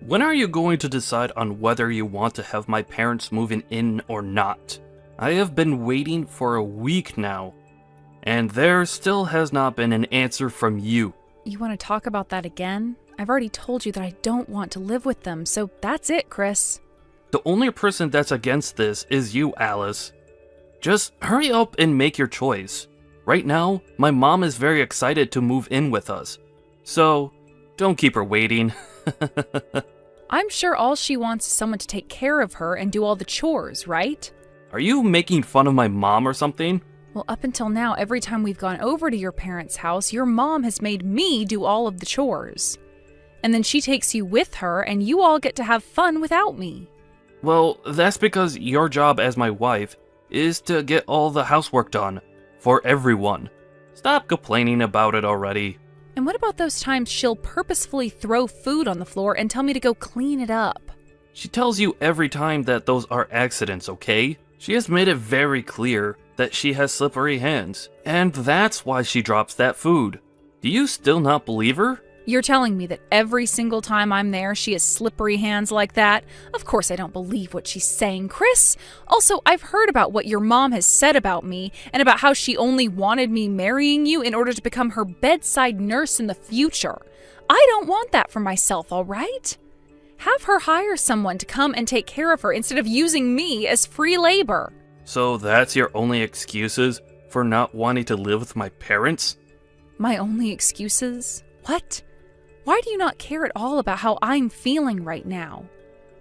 When are you going to decide on whether you want to have my parents moving in or not? I have been waiting for a week now, and there still has not been an answer from you. You want to talk about that again? I've already told you that I don't want to live with them, so that's it, Chris. The only person that's against this is you, Alice. Just hurry up and make your choice. Right now, my mom is very excited to move in with us, so don't keep her waiting. I'm sure all she wants is someone to take care of her and do all the chores, right? Are you making fun of my mom or something? Well, up until now, every time we've gone over to your parents' house, your mom has made me do all of the chores. And then she takes you with her, and you all get to have fun without me. Well, that's because your job as my wife is to get all the housework done for everyone. Stop complaining about it already. And what about those times she'll purposefully throw food on the floor and tell me to go clean it up? She tells you every time that those are accidents, okay? She has made it very clear that she has slippery hands, and that's why she drops that food. Do you still not believe her? You're telling me that every single time I'm there, she has slippery hands like that? Of course I don't believe what she's saying, Chris. Also, I've heard about what your mom has said about me, and about how she only wanted me marrying you in order to become her bedside nurse in the future. I don't want that for myself, all right? Have her hire someone to come and take care of her instead of using me as free labor. So that's your only excuses for not wanting to live with my parents? My only excuses? What? Why do you not care at all about how I'm feeling right now?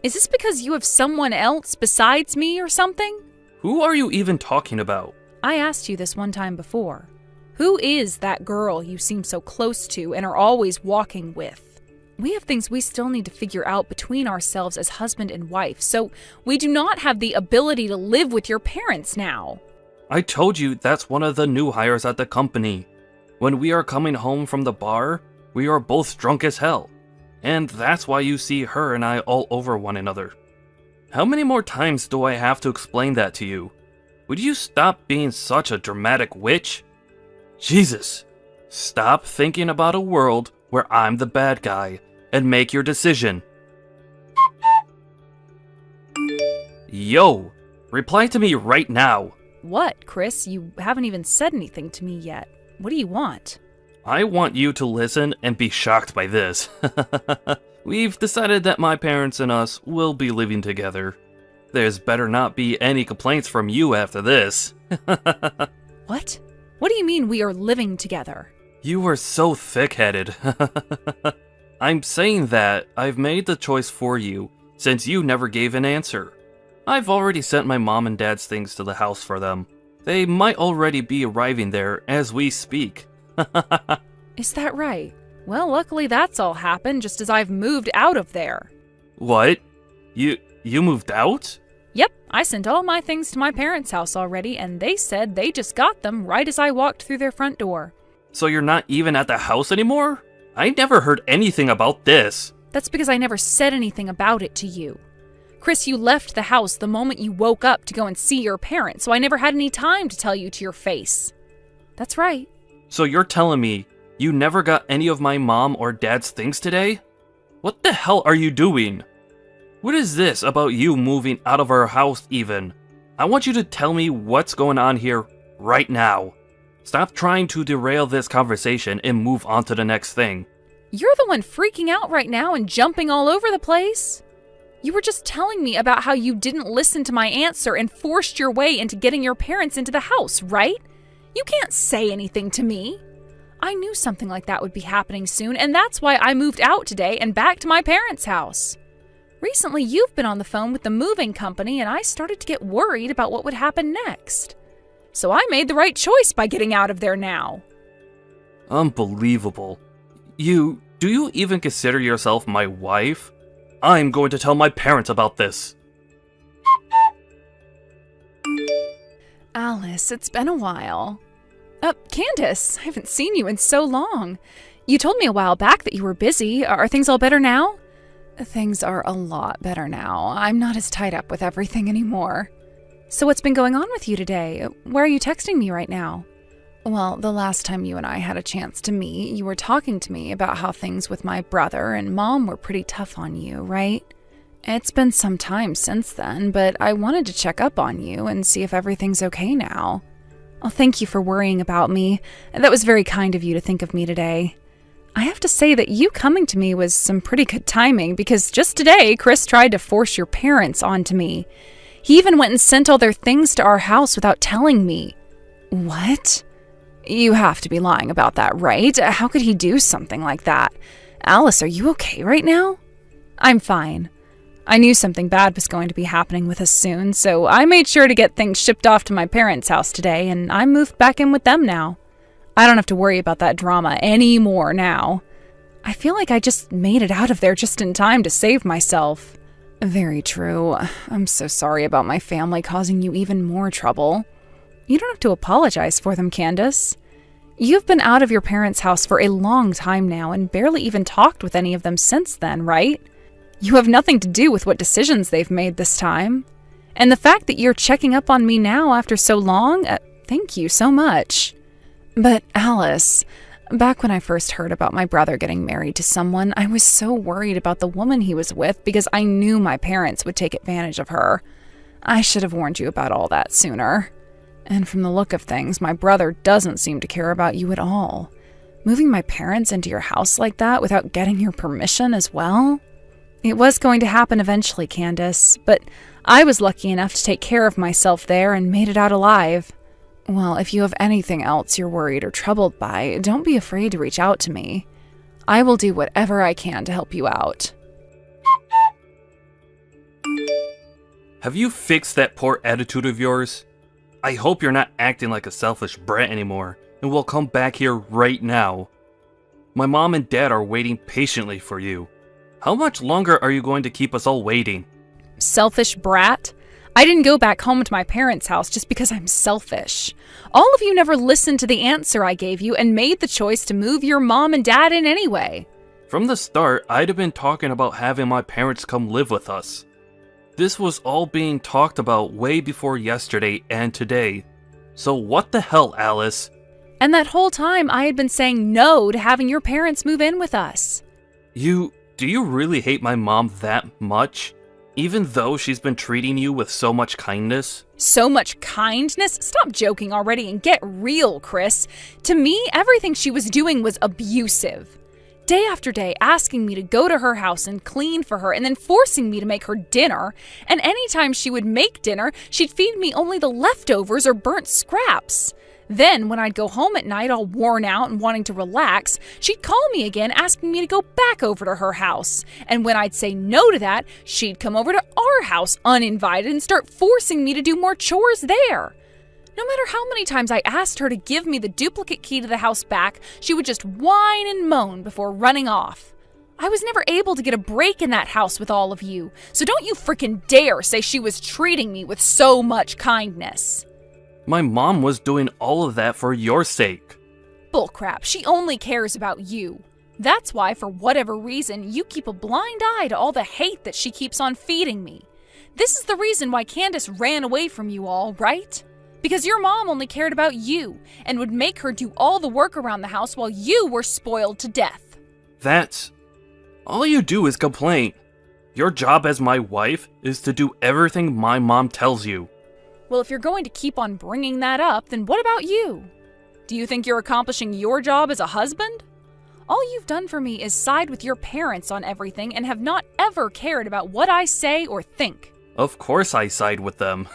Is this because you have someone else besides me or something? Who are you even talking about? I asked you this one time before. Who is that girl you seem so close to and are always walking with? We have things we still need to figure out between ourselves as husband and wife, so we do not have the ability to live with your parents now. I told you that's one of the new hires at the company. When we are coming home from the bar, we are both drunk as hell. And that's why you see her and I all over one another. How many more times do I have to explain that to you? Would you stop being such a dramatic witch? Jesus! Stop thinking about a world where I'm the bad guy and make your decision. Yo! Reply to me right now. What, Chris? You haven't even said anything to me yet. What do you want? I want you to listen and be shocked by this. We've decided that my parents and us will be living together. There's better not be any complaints from you after this. What? What do you mean we are living together? You are so thick-headed. I'm saying that I've made the choice for you, since you never gave an answer. I've already sent my mom and dad's things to the house for them. They might already be arriving there as we speak. Is that right? Well, luckily that's all happened just as I've moved out of there. What? You moved out? Yep, I sent all my things to my parents' house already, and they said they just got them right as I walked through their front door. So you're not even at the house anymore? I never heard anything about this. That's because I never said anything about it to you. Chris, you left the house the moment you woke up to go and see your parents, so I never had any time to tell you to your face. That's right. So you're telling me you never got any of my mom or dad's things today? What the hell are you doing? What is this about you moving out of our house even? I want you to tell me what's going on here right now. Stop trying to derail this conversation and move on to the next thing. You're the one freaking out right now and jumping all over the place. You were just telling me about how you didn't listen to my answer and forced your way into getting your parents into the house, right? You can't say anything to me. I knew something like that would be happening soon, and that's why I moved out today and back to my parents' house. Recently, you've been on the phone with the moving company, and I started to get worried about what would happen next. So I made the right choice by getting out of there now. Unbelievable. Do you even consider yourself my wife? I'm going to tell my parents about this. Alice, it's been a while. Candace, I haven't seen you in so long. You told me a while back that you were busy. Are things all better now? Things are a lot better now. I'm not as tied up with everything anymore. So what's been going on with you today? Where are you texting me right now? Well, the last time you and I had a chance to meet, you were talking to me about how things with my brother and Mom were pretty tough on you, right? It's been some time since then, but I wanted to check up on you and see if everything's okay now. Well, thank you for worrying about me. That was very kind of you to think of me today. I have to say that you coming to me was some pretty good timing because just today, Chris tried to force your parents onto me. He even went and sent all their things to our house without telling me. What? You have to be lying about that, right? How could he do something like that? Alice, are you okay right now? I'm fine. I knew something bad was going to be happening with us soon, so I made sure to get things shipped off to my parents' house today, and I moved back in with them now. I don't have to worry about that drama anymore now. I feel like I just made it out of there just in time to save myself. Very true. I'm so sorry about my family causing you even more trouble. You don't have to apologize for them, Candace. You've been out of your parents' house for a long time now and barely even talked with any of them since then, right? You have nothing to do with what decisions they've made this time. And the fact that you're checking up on me now after so long, thank you so much. But Alice, back when I first heard about my brother getting married to someone, I was so worried about the woman he was with because I knew my parents would take advantage of her. I should have warned you about all that sooner. And from the look of things, my brother doesn't seem to care about you at all. Moving my parents into your house like that without getting your permission as well? It was going to happen eventually, Candace, but I was lucky enough to take care of myself there and made it out alive. Well, if you have anything else you're worried or troubled by, don't be afraid to reach out to me. I will do whatever I can to help you out. Have you fixed that poor attitude of yours? I hope you're not acting like a selfish brat anymore, and will come back here right now. My mom and dad are waiting patiently for you. How much longer are you going to keep us all waiting? Selfish brat? I didn't go back home to my parents' house just because I'm selfish. All of you never listened to the answer I gave you and made the choice to move your mom and dad in anyway. From the start, I'd have been talking about having my parents come live with us. This was all being talked about way before yesterday and today. So what the hell, Alice? And that whole time I had been saying no to having your parents move in with us. Do you really hate my mom that much? Even though she's been treating you with so much kindness? So much kindness? Stop joking already and get real, Chris. To me, everything she was doing was abusive. Day after day, asking me to go to her house and clean for her, and then forcing me to make her dinner. And anytime she would make dinner, she'd feed me only the leftovers or burnt scraps. Then, when I'd go home at night all worn out and wanting to relax, she'd call me again asking me to go back over to her house. And when I'd say no to that, she'd come over to our house uninvited and start forcing me to do more chores there. No matter how many times I asked her to give me the duplicate key to the house back, she would just whine and moan before running off. I was never able to get a break in that house with all of you, so don't you frickin' dare say she was treating me with so much kindness. My mom was doing all of that for your sake. Bullcrap, she only cares about you. That's why, for whatever reason, you keep a blind eye to all the hate that she keeps on feeding me. This is the reason why Candace ran away from you all, right? Because your mom only cared about you and would make her do all the work around the house while you were spoiled to death. That's... all you do is complain. Your job as my wife is to do everything my mom tells you. Well, if you're going to keep on bringing that up, then what about you? Do you think you're accomplishing your job as a husband? All you've done for me is side with your parents on everything and have not ever cared about what I say or think. Of course I side with them.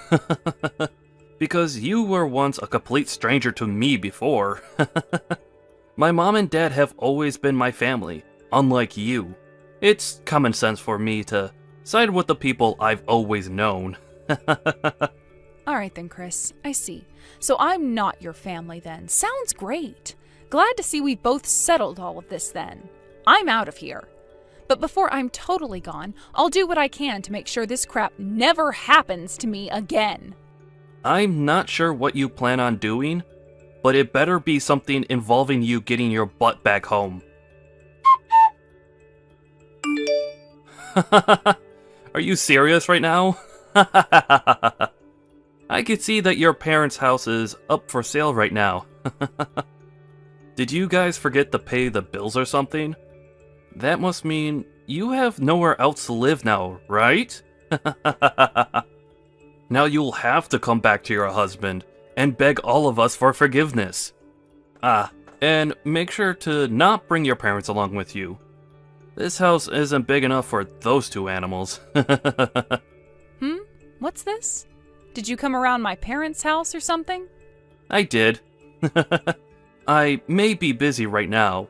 Because you were once a complete stranger to me before. My mom and dad have always been my family, unlike you. It's common sense for me to side with the people I've always known. Alright then, Chris, I see. So I'm not your family then. Sounds great. Glad to see we've both settled all of this then. I'm out of here. But before I'm totally gone, I'll do what I can to make sure this crap never happens to me again. I'm not sure what you plan on doing, but it better be something involving you getting your butt back home. Are you serious right now? I could see that your parents' house is up for sale right now. Did you guys forget to pay the bills or something? That must mean you have nowhere else to live now, right? Now you'll have to come back to your husband and beg all of us for forgiveness. Ah, and make sure to not bring your parents along with you. This house isn't big enough for those two animals. What's this? Did you come around my parents' house or something? I did. I may be busy right now,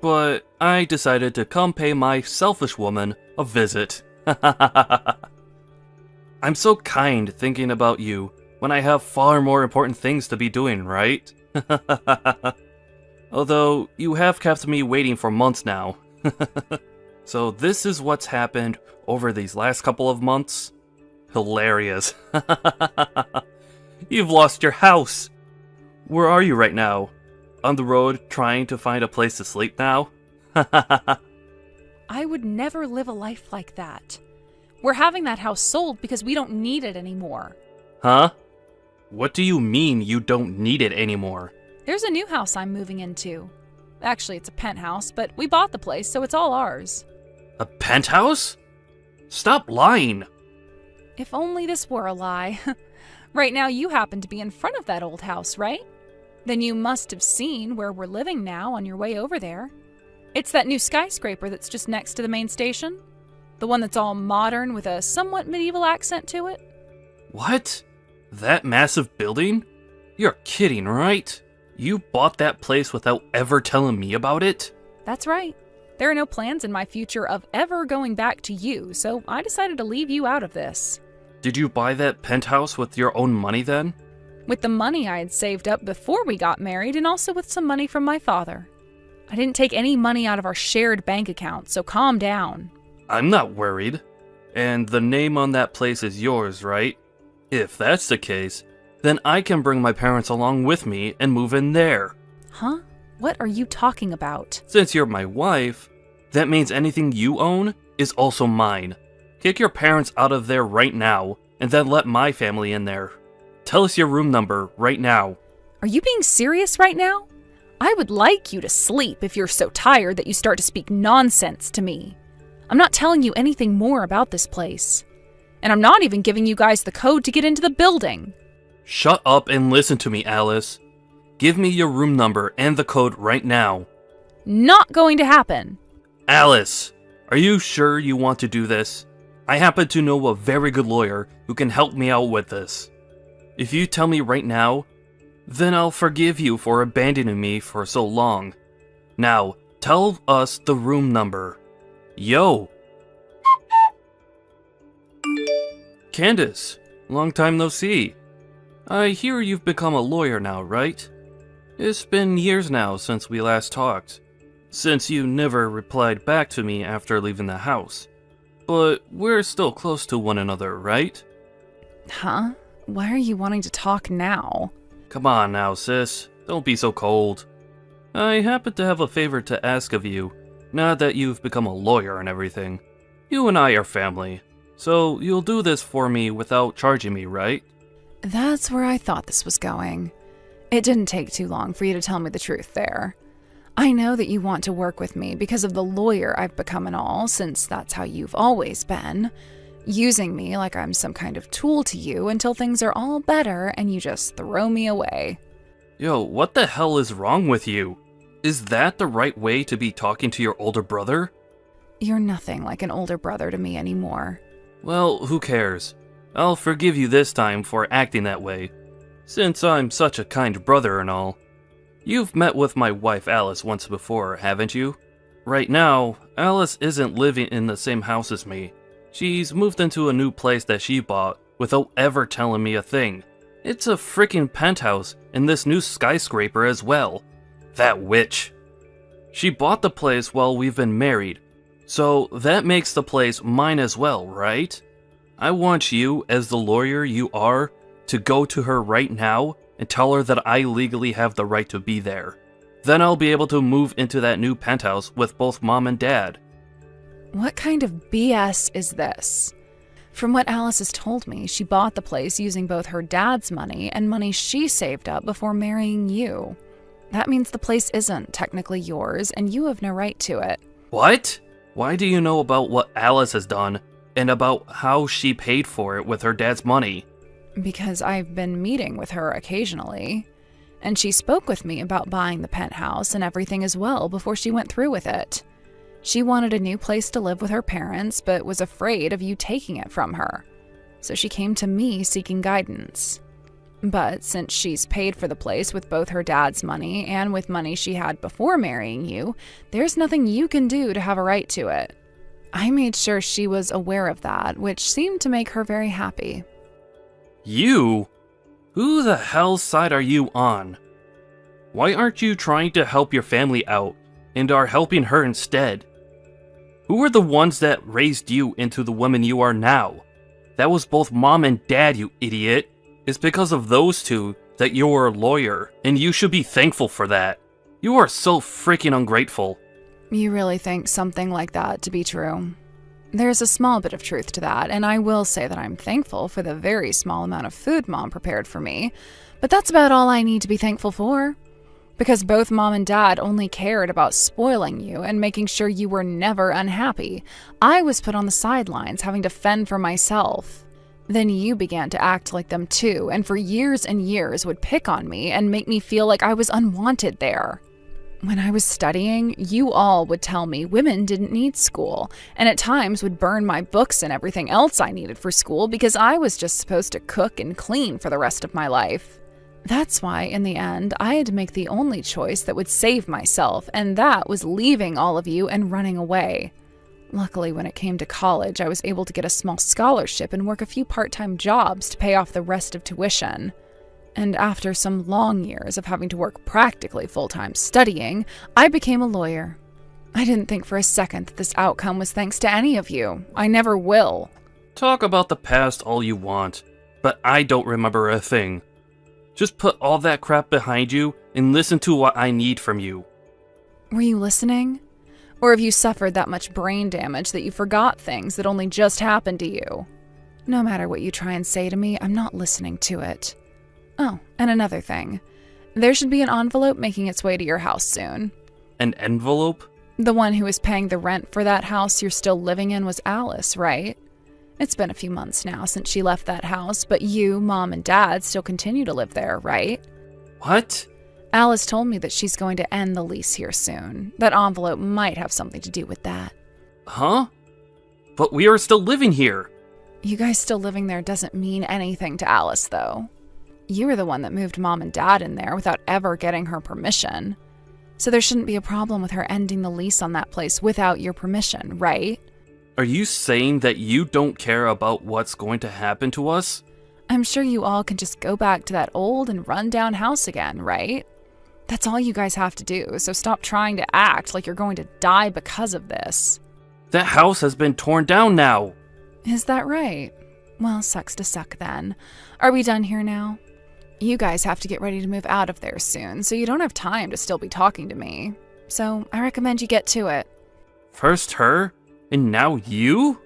but I decided to come pay my selfish woman a visit. I'm so kind thinking about you when I have far more important things to be doing, right? Although you have kept me waiting for months now. So this is what's happened over these last couple of months? Hilarious. You've lost your house. Where are you right now? On the road trying to find a place to sleep now? I would never live a life like that. We're having that house sold because we don't need it anymore. Huh? What do you mean you don't need it anymore? There's a new house I'm moving into. Actually, it's a penthouse, but we bought the place, so it's all ours. A penthouse? Stop lying. If only this were a lie. Right now you happen to be in front of that old house, right? Then you must have seen where we're living now on your way over there. It's that new skyscraper that's just next to the main station. The one that's all modern with a somewhat medieval accent to it. What? That massive building? You're kidding, right? You bought that place without ever telling me about it? That's right. There are no plans in my future of ever going back to you, so I decided to leave you out of this. Did you buy that penthouse with your own money then? With the money I had saved up before we got married, and also with some money from my father. I didn't take any money out of our shared bank account, so calm down. I'm not worried. And the name on that place is yours, right? If that's the case, then I can bring my parents along with me and move in there. Huh? What are you talking about? Since you're my wife, that means anything you own is also mine. Kick your parents out of there right now, and then let my family in there. Tell us your room number right now. Are you being serious right now? I would like you to sleep if you're so tired that you start to speak nonsense to me. I'm not telling you anything more about this place. And I'm not even giving you guys the code to get into the building. Shut up and listen to me, Alice. Give me your room number and the code right now. Not going to happen. Alice, are you sure you want to do this? I happen to know a very good lawyer who can help me out with this. If you tell me right now, then I'll forgive you for abandoning me for so long. Now, tell us the room number. Yo! Candace, long time no see. I hear you've become a lawyer now, right? It's been years now since we last talked, since you never replied back to me after leaving the house. But we're still close to one another, right? Huh? Why are you wanting to talk now? Come on now, sis. Don't be so cold. I happen to have a favor to ask of you, now that you've become a lawyer and everything. You and I are family, so you'll do this for me without charging me, right? That's where I thought this was going. It didn't take too long for you to tell me the truth there. I know that you want to work with me because of the lawyer I've become and all, since that's how you've always been. Using me like I'm some kind of tool to you until things are all better and you just throw me away. Yo, what the hell is wrong with you? Is that the right way to be talking to your older brother? You're nothing like an older brother to me anymore. Well, who cares? I'll forgive you this time for acting that way, since I'm such a kind brother and all. You've met with my wife Alice once before, haven't you? Right now, Alice isn't living in the same house as me. She's moved into a new place that she bought without ever telling me a thing. It's a freaking penthouse in this new skyscraper as well. That witch. She bought the place while we've been married, so that makes the place mine as well, right? I want you, as the lawyer you are, to go to her right now and tell her that I legally have the right to be there. Then I'll be able to move into that new penthouse with both mom and dad. What kind of BS is this? From what Alice has told me, she bought the place using both her dad's money and money she saved up before marrying you. That means the place isn't technically yours, and you have no right to it. What? Why do you know about what Alice has done, and about how she paid for it with her dad's money? Because I've been meeting with her occasionally, and she spoke with me about buying the penthouse and everything as well before she went through with it. She wanted a new place to live with her parents, but was afraid of you taking it from her. So she came to me seeking guidance. But since she's paid for the place with both her dad's money and with money she had before marrying you, there's nothing you can do to have a right to it. I made sure she was aware of that, which seemed to make her very happy. You? Who the hell's side are you on? Why aren't you trying to help your family out, and are helping her instead? Who are the ones that raised you into the woman you are now? That was both mom and dad, you idiot. It's because of those two that you're a lawyer, and you should be thankful for that. You are so freaking ungrateful. You really think something like that to be true? There's a small bit of truth to that, and I will say that I'm thankful for the very small amount of food Mom prepared for me, but that's about all I need to be thankful for. Because both Mom and Dad only cared about spoiling you and making sure you were never unhappy. I was put on the sidelines, having to fend for myself. Then you began to act like them too, and for years and years would pick on me and make me feel like I was unwanted there. When I was studying, you all would tell me women didn't need school, and at times would burn my books and everything else I needed for school because I was just supposed to cook and clean for the rest of my life. That's why, in the end, I had to make the only choice that would save myself, and that was leaving all of you and running away. Luckily, when it came to college, I was able to get a small scholarship and work a few part-time jobs to pay off the rest of tuition. And after some long years of having to work practically full-time studying, I became a lawyer. I didn't think for a second that this outcome was thanks to any of you. I never will. Talk about the past all you want, but I don't remember a thing. Just put all that crap behind you and listen to what I need from you. Were you listening? Or have you suffered that much brain damage that you forgot things that only just happened to you? No matter what you try and say to me, I'm not listening to it. Oh, and another thing. There should be an envelope making its way to your house soon. An envelope? The one who was paying the rent for that house you're still living in was Alice, right? It's been a few months now since she left that house, but you, Mom, and Dad still continue to live there, right? What? Alice told me that she's going to end the lease here soon. That envelope might have something to do with that. Huh? But we are still living here. You guys still living there doesn't mean anything to Alice, though. You were the one that moved Mom and Dad in there without ever getting her permission. So there shouldn't be a problem with her ending the lease on that place without your permission, right? Are you saying that you don't care about what's going to happen to us? I'm sure you all can just go back to that old and run-down house again, right? That's all you guys have to do, so stop trying to act like you're going to die because of this. That house has been torn down now. Is that right? Well, sucks to suck then. Are we done here now? You guys have to get ready to move out of there soon, so you don't have time to still be talking to me. So I recommend you get to it. First her, and now you?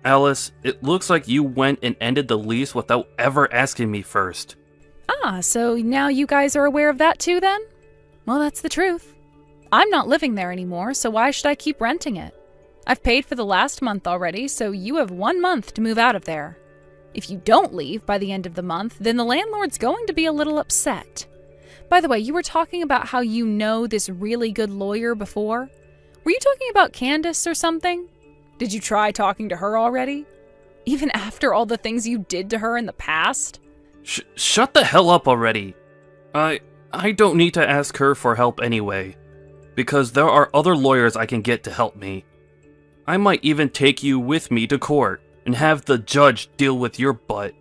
Alice, it looks like you went and ended the lease without ever asking me first. Ah, so now you guys are aware of that too then? Well, that's the truth. I'm not living there anymore, so why should I keep renting it? I've paid for the last month already, so you have 1 month to move out of there. If you don't leave by the end of the month, then the landlord's going to be a little upset. By the way, you were talking about how you know this really good lawyer before. Were you talking about Candace or something? Did you try talking to her already? Even after all the things you did to her in the past? Shut the hell up already. I don't need to ask her for help anyway, because there are other lawyers I can get to help me. I might even take you with me to court and have the judge deal with your butt.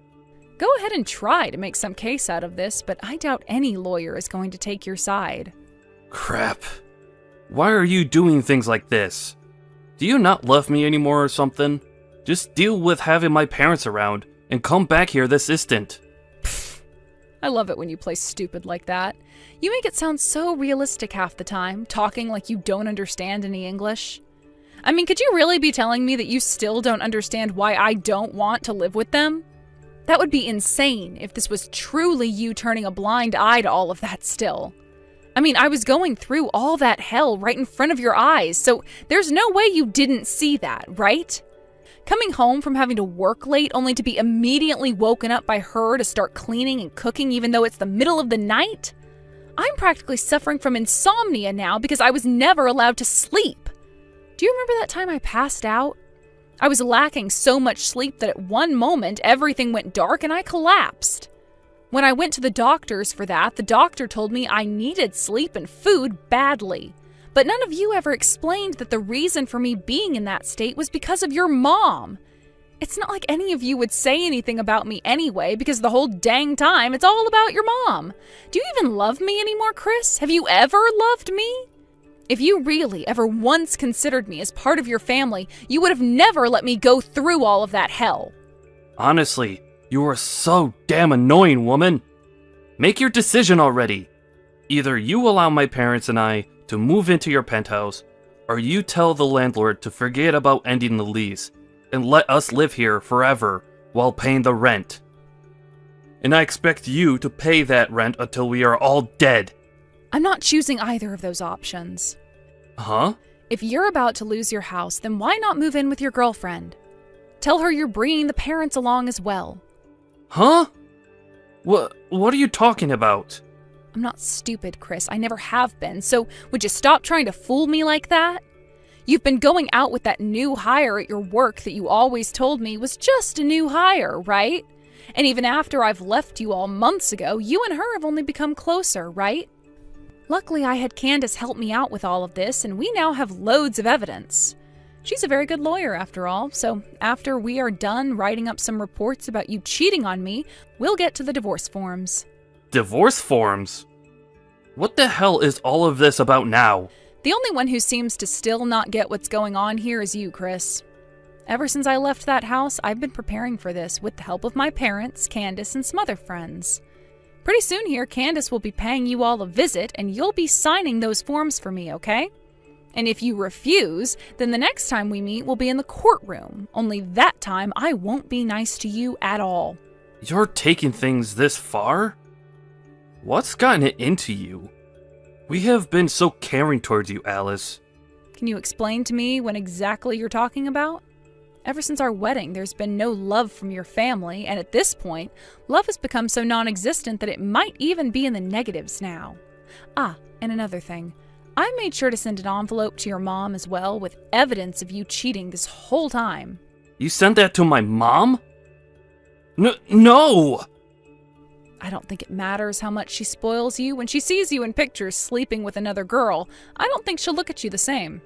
Go ahead and try to make some case out of this, but I doubt any lawyer is going to take your side. Crap. Why are you doing things like this? Do you not love me anymore or something? Just deal with having my parents around and come back here this instant. Pfft. I love it when you play stupid like that. You make it sound so realistic half the time, talking like you don't understand any English. I mean, could you really be telling me that you still don't understand why I don't want to live with them? That would be insane if this was truly you turning a blind eye to all of that still. I mean, I was going through all that hell right in front of your eyes, so there's no way you didn't see that, right? Coming home from having to work late only to be immediately woken up by her to start cleaning and cooking even though it's the middle of the night? I'm practically suffering from insomnia now because I was never allowed to sleep. Do you remember that time I passed out? I was lacking so much sleep that at one moment everything went dark and I collapsed. When I went to the doctors for that, the doctor told me I needed sleep and food badly. But none of you ever explained that the reason for me being in that state was because of your mom. It's not like any of you would say anything about me anyway, because the whole dang time it's all about your mom. Do you even love me anymore, Chris? Have you ever loved me? If you really ever once considered me as part of your family, you would have never let me go through all of that hell. Honestly, you are so damn annoying, woman. Make your decision already. Either you allow my parents and I to move into your penthouse, or you tell the landlord to forget about ending the lease and let us live here forever while paying the rent. And I expect you to pay that rent until we are all dead. I'm not choosing either of those options. Huh? If you're about to lose your house, then why not move in with your girlfriend? Tell her you're bringing the parents along as well. Huh? What are you talking about? I'm not stupid, Chris. I never have been. So would you stop trying to fool me like that? You've been going out with that new hire at your work that you always told me was just a new hire, right? And even after I've left you all months ago, you and her have only become closer, right? Luckily, I had Candace help me out with all of this, and we now have loads of evidence. She's a very good lawyer, after all, so after we are done writing up some reports about you cheating on me, we'll get to the divorce forms. Divorce forms? What the hell is all of this about now? The only one who seems to still not get what's going on here is you, Chris. Ever since I left that house, I've been preparing for this with the help of my parents, Candace, and some other friends. Pretty soon here, Candace will be paying you all a visit, and you'll be signing those forms for me, okay? And if you refuse, then the next time we meet will be in the courtroom. Only that time, I won't be nice to you at all. You're taking things this far? What's gotten it into you? We have been so caring towards you, Alice. Can you explain to me what exactly you're talking about? Ever since our wedding, there's been no love from your family, and at this point, love has become so non-existent that it might even be in the negatives now. Ah, and another thing. I made sure to send an envelope to your mom as well with evidence of you cheating this whole time. You sent that to my mom? No! I don't think it matters how much she spoils you. When she sees you in pictures sleeping with another girl, I don't think she'll look at you the same.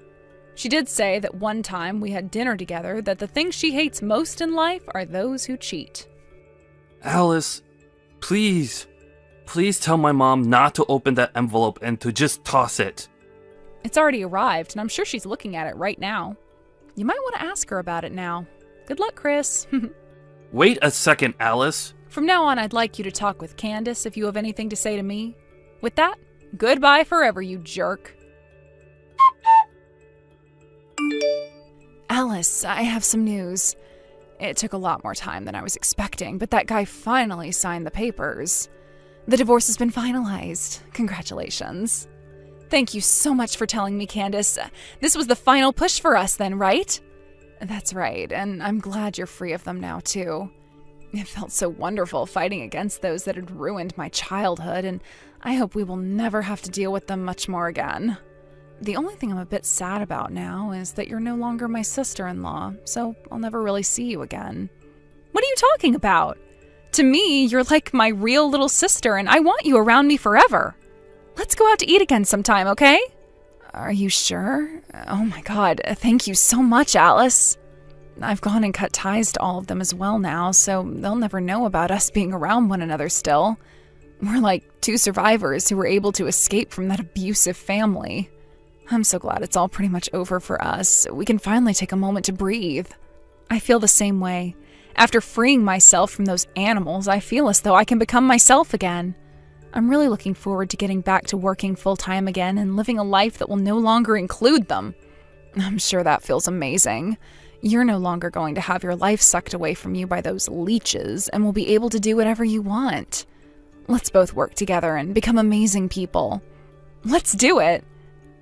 She did say that one time we had dinner together that the things she hates most in life are those who cheat. Alice, please tell my mom not to open that envelope and to just toss it. It's already arrived, and I'm sure she's looking at it right now. You might want to ask her about it now. Good luck, Chris. Wait a second, Alice. From now on, I'd like you to talk with Candace if you have anything to say to me. With that, goodbye forever, you jerk. Alice, I have some news. It took a lot more time than I was expecting, but that guy finally signed the papers. The divorce has been finalized. Congratulations. Thank you so much for telling me, Candace. This was the final push for us then, right? That's right, and I'm glad you're free of them now, too. It felt so wonderful fighting against those that had ruined my childhood, and I hope we will never have to deal with them much more again. The only thing I'm a bit sad about now is that you're no longer my sister-in-law, so I'll never really see you again. What are you talking about? To me, you're like my real little sister, and I want you around me forever. Let's go out to eat again sometime, okay? Are you sure? Oh my god, thank you so much, Alice. I've gone and cut ties to all of them as well now, so they'll never know about us being around one another still. We're like two survivors who were able to escape from that abusive family. I'm so glad it's all pretty much over for us. We can finally take a moment to breathe. I feel the same way. After freeing myself from those animals, I feel as though I can become myself again. I'm really looking forward to getting back to working full-time again and living a life that will no longer include them. I'm sure that feels amazing. You're no longer going to have your life sucked away from you by those leeches and will be able to do whatever you want. Let's both work together and become amazing people. Let's do it.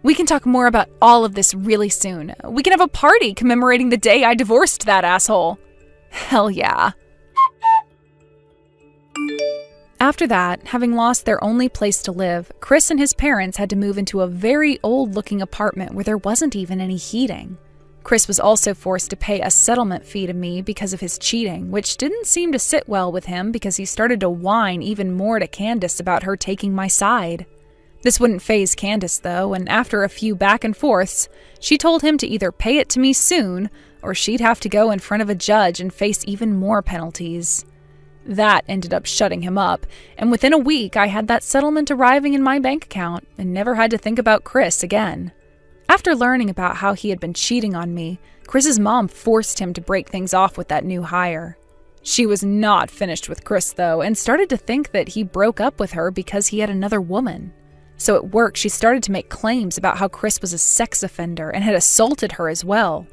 We can talk more about all of this really soon. We can have a party commemorating the day I divorced that asshole. Hell yeah. After that, having lost their only place to live, Chris and his parents had to move into a very old-looking apartment where there wasn't even any heating. Chris was also forced to pay a settlement fee to me because of his cheating, which didn't seem to sit well with him because he started to whine even more to Candace about her taking my side. This wouldn't faze Candace, though, and after a few back and forths, she told him to either pay it to me soon, or she'd have to go in front of a judge and face even more penalties. That ended up shutting him up, and within a week I had that settlement arriving in my bank account and never had to think about Chris again. After learning about how he had been cheating on me, Chris's mom forced him to break things off with that new hire. She was not finished with Chris, though, and started to think that he broke up with her because he had another woman. So at work, she started to make claims about how Chris was a sex offender and had assaulted her as well.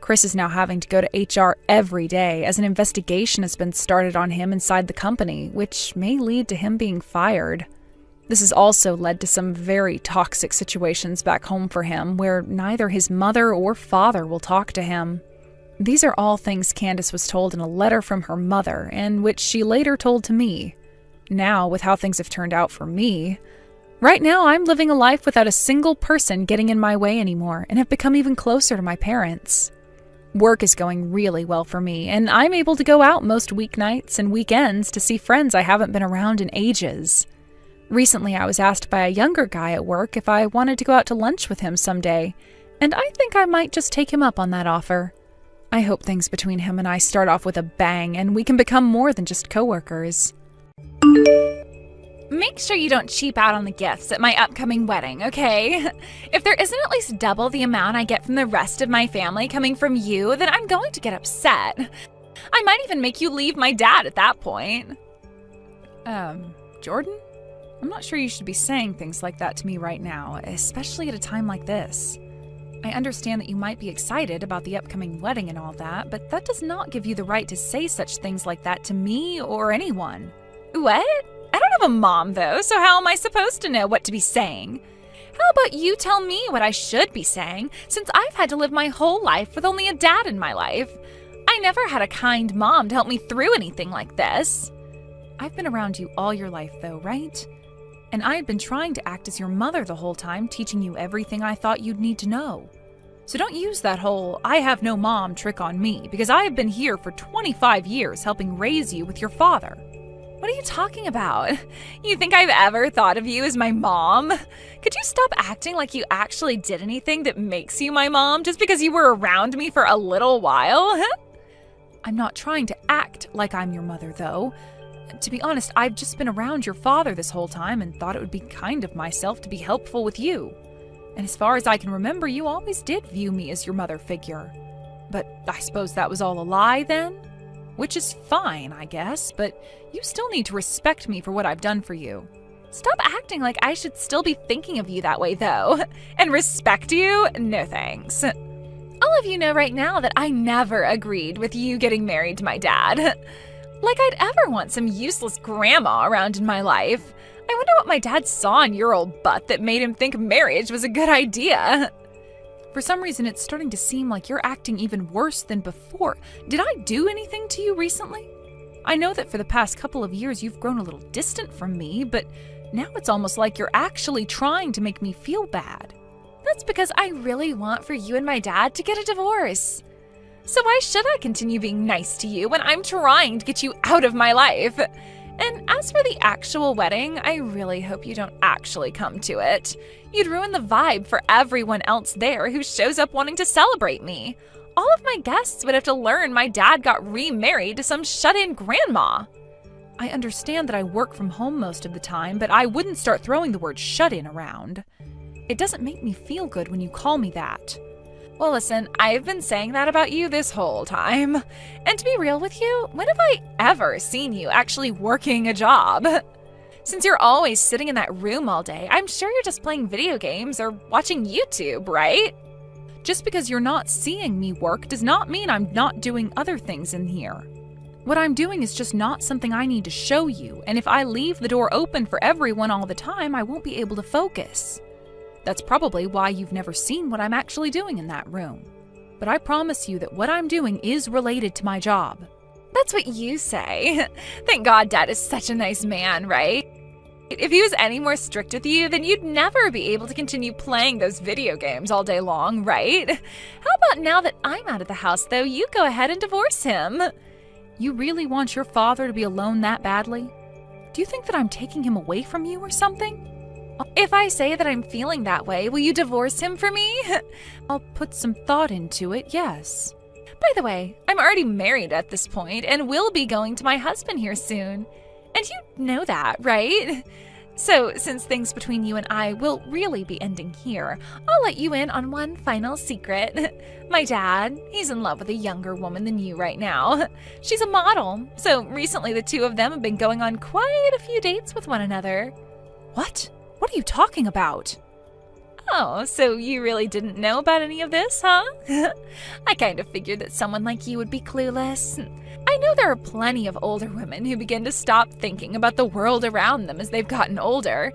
Chris is now having to go to HR every day as an investigation has been started on him inside the company, which may lead to him being fired. This has also led to some very toxic situations back home for him, where neither his mother or father will talk to him. These are all things Candace was told in a letter from her mother, and which she later told to me. Now, with how things have turned out for me, right now I'm living a life without a single person getting in my way anymore, and have become even closer to my parents. Work is going really well for me, and I'm able to go out most weeknights and weekends to see friends I haven't been around in ages. Recently, I was asked by a younger guy at work if I wanted to go out to lunch with him someday, and I think I might just take him up on that offer. I hope things between him and I start off with a bang and we can become more than just coworkers. Make sure you don't cheap out on the gifts at my upcoming wedding, okay? If there isn't at least double the amount I get from the rest of my family coming from you, then I'm going to get upset. I might even make you leave my dad at that point. Jordan? I'm not sure you should be saying things like that to me right now, especially at a time like this. I understand that you might be excited about the upcoming wedding and all that, but that does not give you the right to say such things like that to me or anyone. What? I don't have a mom, though, so how am I supposed to know what to be saying? How about you tell me what I should be saying, since I've had to live my whole life with only a dad in my life? I never had a kind mom to help me through anything like this. I've been around you all your life, though, right? And I had been trying to act as your mother the whole time, teaching you everything I thought you'd need to know. So don't use that whole "I have no mom" trick on me, because I have been here for 25 years helping raise you with your father. What are you talking about? You think I've ever thought of you as my mom? Could you stop acting like you actually did anything that makes you my mom just because you were around me for a little while? I'm not trying to act like I'm your mother, though. To be honest, I've just been around your father this whole time and thought it would be kind of myself to be helpful with you. And as far as I can remember, you always did view me as your mother figure. But I suppose that was all a lie then? Which is fine, I guess, but you still need to respect me for what I've done for you. Stop acting like I should still be thinking of you that way, though. And respect you? No thanks. All of you know right now that I never agreed with you getting married to my dad. Like I'd ever want some useless grandma around in my life. I wonder what my dad saw in your old butt that made him think marriage was a good idea. For some reason, it's starting to seem like you're acting even worse than before. Did I do anything to you recently? I know that for the past couple of years you've grown a little distant from me, but now it's almost like you're actually trying to make me feel bad. That's because I really want for you and my dad to get a divorce. So why should I continue being nice to you when I'm trying to get you out of my life? And as for the actual wedding, I really hope you don't actually come to it. You'd ruin the vibe for everyone else there who shows up wanting to celebrate me. All of my guests would have to learn my dad got remarried to some shut-in grandma. I understand that I work from home most of the time, but I wouldn't start throwing the word shut-in around. It doesn't make me feel good when you call me that. Well, listen, I've been saying that about you this whole time. And to be real with you, when have I ever seen you actually working a job? Since you're always sitting in that room all day, I'm sure you're just playing video games or watching YouTube, right? Just because you're not seeing me work does not mean I'm not doing other things in here. What I'm doing is just not something I need to show you, and if I leave the door open for everyone all the time, I won't be able to focus. That's probably why you've never seen what I'm actually doing in that room. But I promise you that what I'm doing is related to my job. That's what you say. Thank God Dad is such a nice man, right? If he was any more strict with you, then you'd never be able to continue playing those video games all day long, right? How about now that I'm out of the house, though, you go ahead and divorce him? You really want your father to be alone that badly? Do you think that I'm taking him away from you or something? If I say that I'm feeling that way, will you divorce him for me? I'll put some thought into it, yes. By the way, I'm already married at this point and will be going to my husband here soon. And you know that, right? So, since things between you and I will really be ending here, I'll let you in on one final secret. My dad, he's in love with a younger woman than you right now. She's a model, so recently the two of them have been going on quite a few dates with one another. What? What are you talking about? Oh, so you really didn't know about any of this, huh? I kind of figured that someone like you would be clueless. I know there are plenty of older women who begin to stop thinking about the world around them as they've gotten older.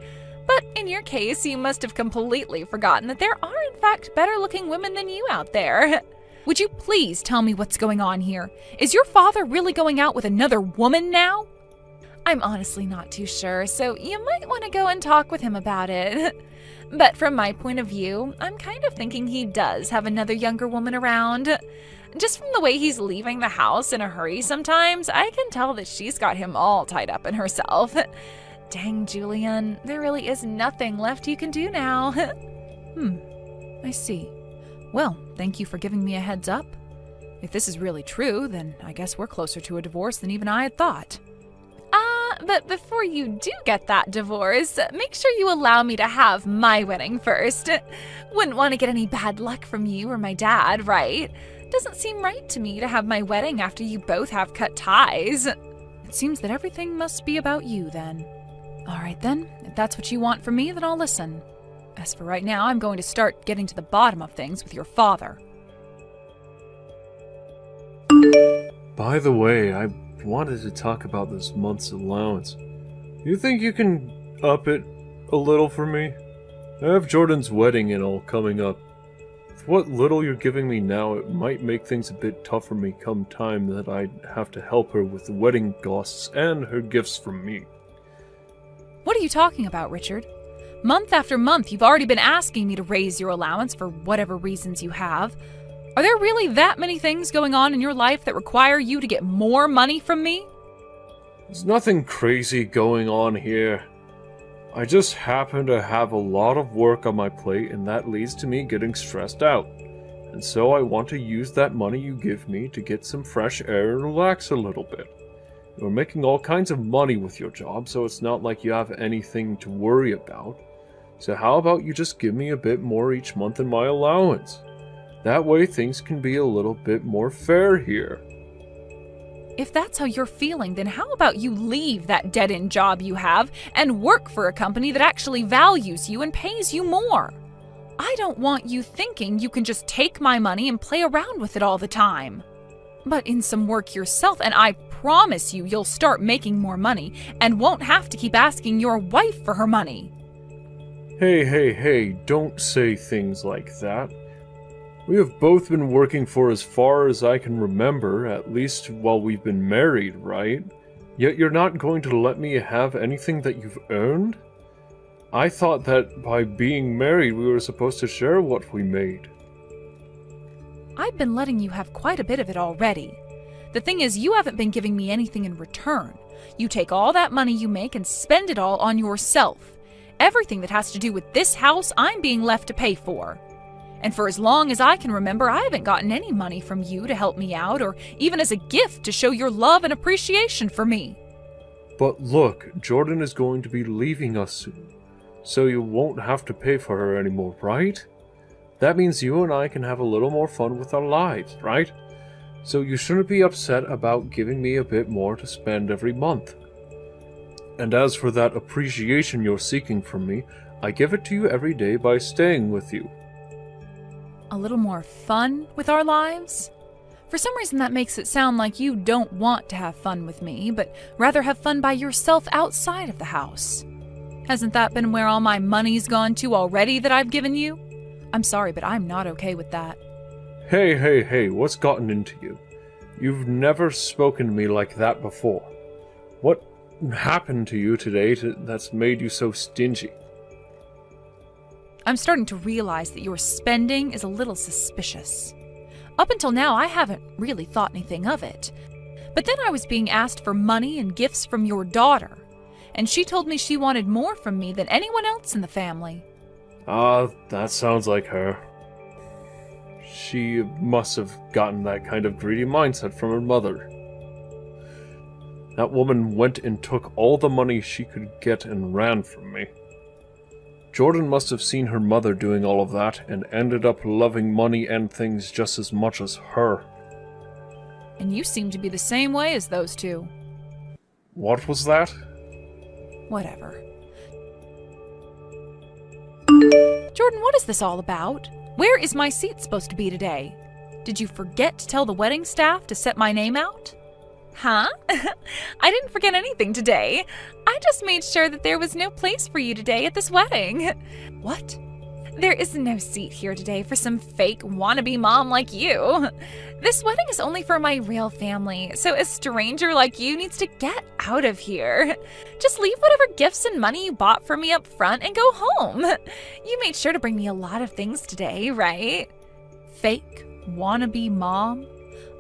But in your case, you must have completely forgotten that there are in fact better-looking women than you out there. Would you please tell me what's going on here? Is your father really going out with another woman now? I'm honestly not too sure, so you might want to go and talk with him about it. But from my point of view, I'm kind of thinking he does have another younger woman around. Just from the way he's leaving the house in a hurry sometimes, I can tell that she's got him all tied up in herself. Dang, Julian, there really is nothing left you can do now. I see. Well, thank you for giving me a heads up. If this is really true, then I guess we're closer to a divorce than even I had thought. But before you do get that divorce, make sure you allow me to have my wedding first. Wouldn't want to get any bad luck from you or my dad, right? Doesn't seem right to me to have my wedding after you both have cut ties. It seems that everything must be about you, then. All right, then. If that's what you want from me, then I'll listen. As for right now, I'm going to start getting to the bottom of things with your father. By the way, I wanted to talk about this month's allowance. You think you can up it a little for me? I have Jordan's wedding and all coming up. With what little you're giving me now, it might make things a bit tough for me come time that I'd have to help her with the wedding costs and her gifts from me. What are you talking about, Richard? Month after month, you've already been asking me to raise your allowance for whatever reasons you have. Are there really that many things going on in your life that require you to get more money from me? There's nothing crazy going on here. I just happen to have a lot of work on my plate, and that leads to me getting stressed out. And so I want to use that money you give me to get some fresh air and relax a little bit. You're making all kinds of money with your job, so it's not like you have anything to worry about. So how about you just give me a bit more each month in my allowance? That way things can be a little bit more fair here. If that's how you're feeling, then how about you leave that dead-end job you have and work for a company that actually values you and pays you more? I don't want you thinking you can just take my money and play around with it all the time. But in some work yourself, and I promise you'll start making more money and won't have to keep asking your wife for her money. Hey, don't say things like that. We have both been working for as far as I can remember, at least while we've been married, right? Yet you're not going to let me have anything that you've earned? I thought that by being married we were supposed to share what we made. I've been letting you have quite a bit of it already. The thing is, you haven't been giving me anything in return. You take all that money you make and spend it all on yourself. Everything that has to do with this house, I'm being left to pay for. And for as long as I can remember, I haven't gotten any money from you to help me out, or even as a gift to show your love and appreciation for me. But look, Jordan is going to be leaving us soon, so you won't have to pay for her anymore, right? That means you and I can have a little more fun with our lives, right? So you shouldn't be upset about giving me a bit more to spend every month. And as for that appreciation you're seeking from me, I give it to you every day by staying with you. a little more fun with our lives? For some reason that makes it sound like you don't want to have fun with me, but rather have fun by yourself outside of the house. Hasn't that been where all my money's gone to already that I've given you? I'm sorry, but I'm not okay with that. Hey, what's gotten into you? You've never spoken to me like that before. What happened to you today that's made you so stingy? I'm starting to realize that your spending is a little suspicious. Up until now, I haven't really thought anything of it. But then I was being asked for money and gifts from your daughter, and she told me she wanted more from me than anyone else in the family. That sounds like her. She must have gotten that kind of greedy mindset from her mother. That woman went and took all the money she could get and ran from me. Jordan must have seen her mother doing all of that and ended up loving money and things just as much as her. And you seem to be the same way as those two. What was that? Whatever. Jordan, what is this all about? Where is my seat supposed to be today? Did you forget to tell the wedding staff to set my name out? Huh? I didn't forget anything today. I just made sure that there was no place for you today at this wedding. What? There is no seat here today for some fake wannabe mom like you. This wedding is only for my real family, so a stranger like you needs to get out of here. Just leave whatever gifts and money you bought for me up front and go home. You made sure to bring me a lot of things today, right? Fake wannabe mom?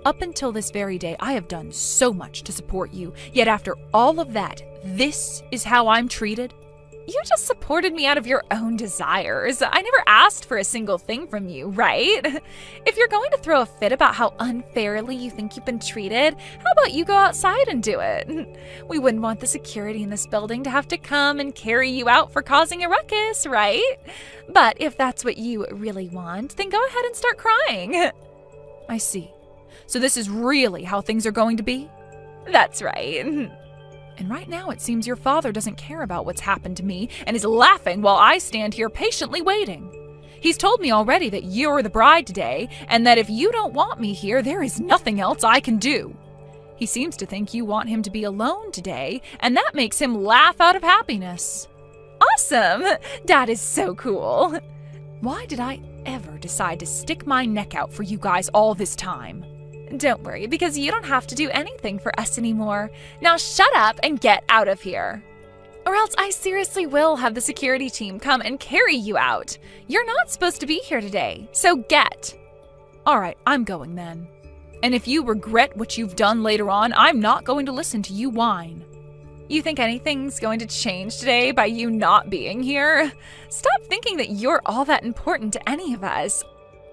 Up until this very day, I have done so much to support you, yet after all of that, this is how I'm treated? You just supported me out of your own desires. I never asked for a single thing from you, right? If you're going to throw a fit about how unfairly you think you've been treated, how about you go outside and do it? We wouldn't want the security in this building to have to come and carry you out for causing a ruckus, right? But if that's what you really want, then go ahead and start crying. I see. So this is really how things are going to be? That's right. And right now it seems your father doesn't care about what's happened to me and is laughing while I stand here patiently waiting. He's told me already that you're the bride today, and that if you don't want me here, there is nothing else I can do. He seems to think you want him to be alone today, and that makes him laugh out of happiness. Awesome! Dad is so cool. Why did I ever decide to stick my neck out for you guys all this time? Don't worry, because you don't have to do anything for us anymore. Now shut up and get out of here. Or else I seriously will have the security team come and carry you out. You're not supposed to be here today, so get. All right, I'm going then. And if you regret what you've done later on, I'm not going to listen to you whine. You think anything's going to change today by you not being here? Stop thinking that you're all that important to any of us.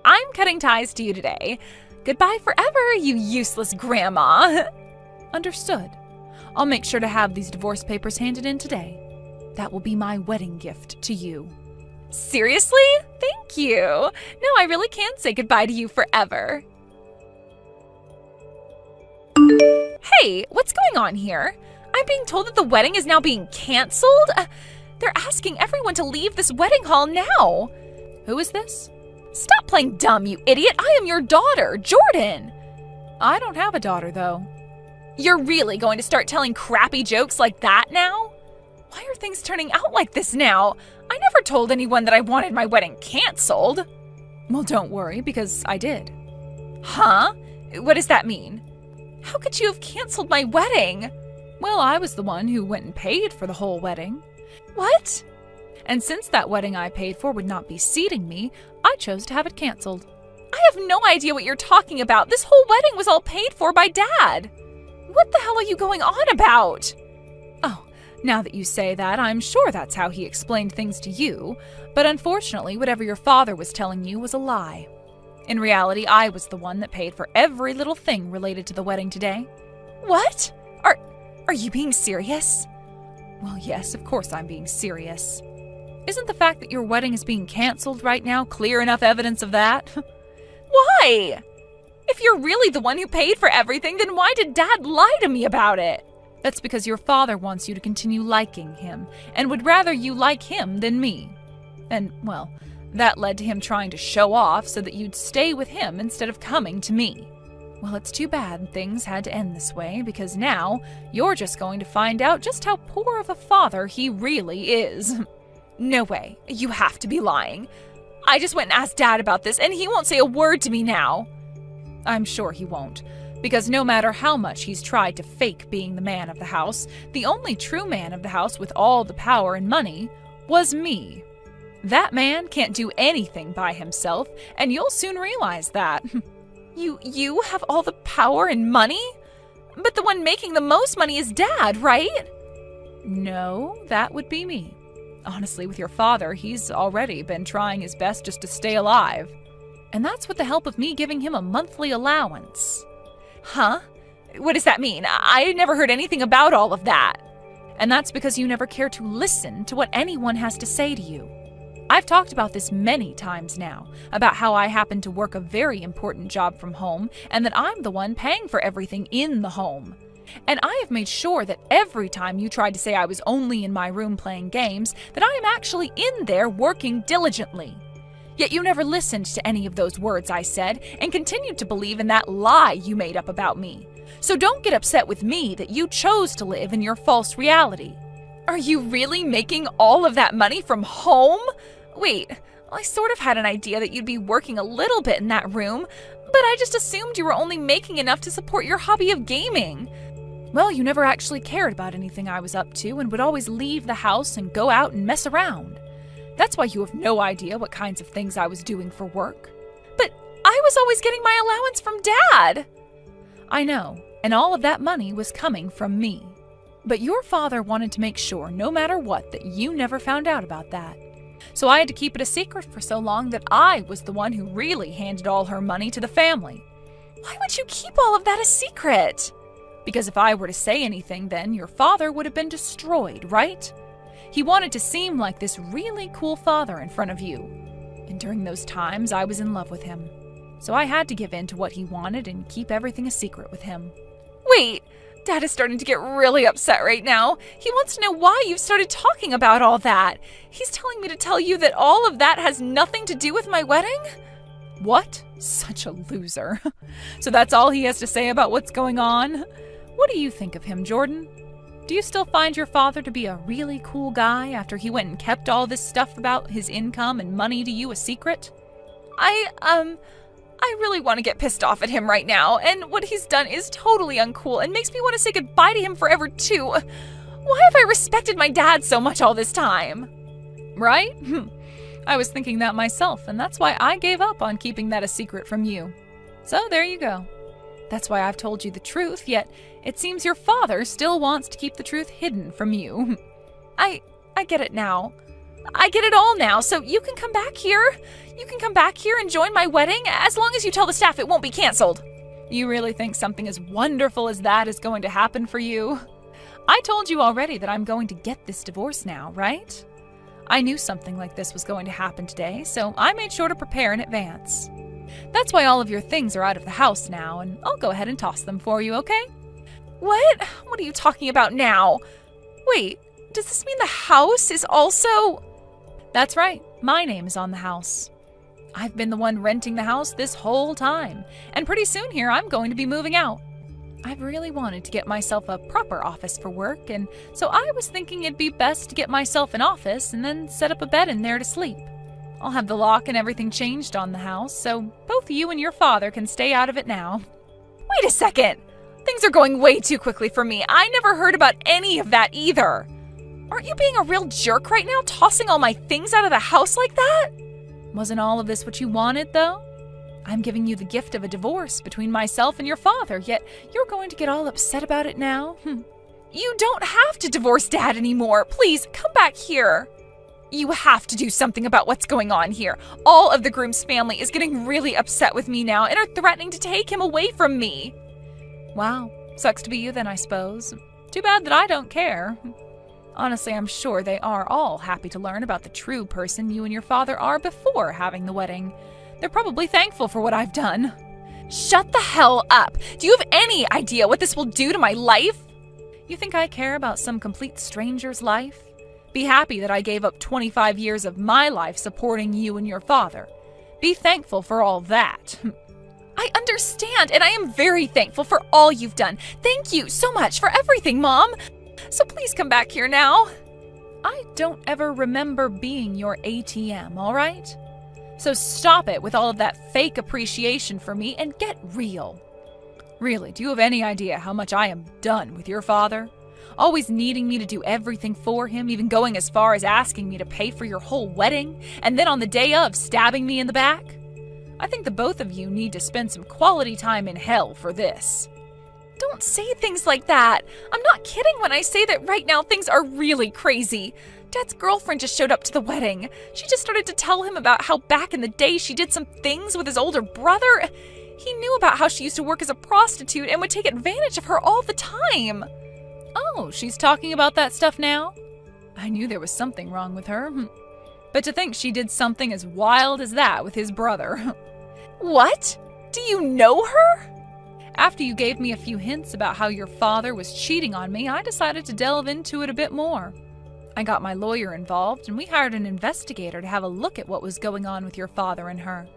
I'm cutting ties to you today. Goodbye forever, you useless grandma. Understood. I'll make sure to have these divorce papers handed in today. That will be my wedding gift to you. Seriously? Thank you. No, I really can say goodbye to you forever. Hey, what's going on here? I'm being told that the wedding is now being canceled? They're asking everyone to leave this wedding hall now. Who is this? Stop playing dumb, you idiot! I am your daughter, Jordan! I don't have a daughter, though. You're really going to start telling crappy jokes like that now? Why are things turning out like this now? I never told anyone that I wanted my wedding canceled. Well, don't worry, because I did. Huh? What does that mean? How could you have canceled my wedding? Well, I was the one who went and paid for the whole wedding. What? And since that wedding I paid for would not be seating me, I chose to have it canceled. I have no idea what you're talking about. This whole wedding was all paid for by Dad. What the hell are you going on about? Oh, now that you say that, I'm sure that's how he explained things to you. But unfortunately, whatever your father was telling you was a lie. In reality, I was the one that paid for every little thing related to the wedding today. What? Are you being serious? Well, yes, of course I'm being serious. Isn't the fact that your wedding is being canceled right now clear enough evidence of that? Why? If you're really the one who paid for everything, then why did Dad lie to me about it? That's because your father wants you to continue liking him, and would rather you like him than me. And, well, That led to him trying to show off so that you'd stay with him instead of coming to me. Well, it's too bad things had to end this way, because now you're just going to find out just how poor of a father he really is. No way. You have to be lying. I just went and asked Dad about this, and he won't say a word to me now. I'm sure he won't, because no matter how much he's tried to fake being the man of the house, the only true man of the house with all the power and money was me. That man can't do anything by himself, and you'll soon realize that. You have all the power and money? But the one making the most money is Dad, right? No, that would be me. Honestly, with your father, he's already been trying his best just to stay alive. And that's with the help of me giving him a monthly allowance. Huh? What does that mean? I never heard anything about all of that. And that's because you never care to listen to what anyone has to say to you. I've talked about this many times now, about how I happen to work a very important job from home, and that I'm the one paying for everything in the home. And I have made sure that every time you tried to say I was only in my room playing games, that I am actually in there working diligently. Yet you never listened to any of those words I said, and continued to believe in that lie you made up about me. So don't get upset with me that you chose to live in your false reality. Are you really making all of that money from home? Wait, I sort of had an idea that you'd be working a little bit in that room, but I just assumed you were only making enough to support your hobby of gaming. Well, you never actually cared about anything I was up to and would always leave the house and go out and mess around. That's why you have no idea what kinds of things I was doing for work. But I was always getting my allowance from Dad. I know, and all of that money was coming from me. But your father wanted to make sure, no matter what, that you never found out about that. So I had to keep it a secret for so long that I was the one who really handed all her money to the family. Why would you keep all of that a secret? Because if I were to say anything, then your father would have been destroyed, right? He wanted to seem like this really cool father in front of you. And during those times, I was in love with him. So I had to give in to what he wanted and keep everything a secret with him. Wait, Dad is starting to get really upset right now. He wants to know why you've started talking about all that. He's telling me to tell you that all of that has nothing to do with my wedding? What? Such a loser. So that's all he has to say about what's going on? What do you think of him, Jordan? Do you still find your father to be a really cool guy after he went and kept all this stuff about his income and money to you a secret? I really want to get pissed off at him right now, and what he's done is totally uncool and makes me want to say goodbye to him forever too. Why have I respected my dad so much all this time? Right? I was thinking that myself, and that's why I gave up on keeping that a secret from you. So there you go. That's why I've told you the truth, yet it seems your father still wants to keep the truth hidden from you. I get it now. I get it all now, so you can come back here. You can come back here and join my wedding, as long as you tell the staff it won't be canceled. You really think something as wonderful as that is going to happen for you? I told you already that I'm going to get this divorce now, right? I knew something like this was going to happen today, so I made sure to prepare in advance. That's why all of your things are out of the house now, and I'll go ahead and toss them for you, okay? What? What are you talking about now? Wait, does this mean the house is also... That's right. My name is on the house. I've been the one renting the house this whole time, and pretty soon here I'm going to be moving out. I've really wanted to get myself a proper office for work, and so I was thinking it'd be best to get myself an office and then set up a bed in there to sleep. I'll have the lock and everything changed on the house, so both you and your father can stay out of it now. Wait a second! Things are going way too quickly for me. I never heard about any of that either. Aren't you being a real jerk right now, tossing all my things out of the house like that? Wasn't all of this what you wanted, though? I'm giving you the gift of a divorce between myself and your father, yet you're going to get all upset about it now? You don't have to divorce Dad anymore. Please, come back here. You have to do something about what's going on here. All of the groom's family is getting really upset with me now and are threatening to take him away from me. Wow, sucks to be you then, I suppose. Too bad that I don't care. Honestly, I'm sure they are all happy to learn about the true person you and your father are before having the wedding. They're probably thankful for what I've done. Shut the hell up! Do you have any idea what this will do to my life? You think I care about some complete stranger's life? Be happy that I gave up 25 years of my life supporting you and your father. Be thankful for all that. I understand, and I am very thankful for all you've done. Thank you so much for everything, Mom. So please come back here now. I don't ever remember being your ATM, all right? So stop it with all of that fake appreciation for me and get real. Really, do you have any idea how much I am done with your father? Always needing me to do everything for him, even going as far as asking me to pay for your whole wedding, and then on the day of, stabbing me in the back? I think the both of you need to spend some quality time in hell for this. Don't say things like that. I'm not kidding when I say that right now things are really crazy. Dad's girlfriend just showed up to the wedding. She just started to tell him about how back in the day she did some things with his older brother. He knew about how she used to work as a prostitute and would take advantage of her all the time. Oh, she's talking about that stuff now? I knew there was something wrong with her. But to think she did something as wild as that with his brother. What? Do you know her? After you gave me a few hints about how your father was cheating on me, I decided to delve into it a bit more. I got my lawyer involved, and we hired an investigator to have a look at what was going on with your father and her.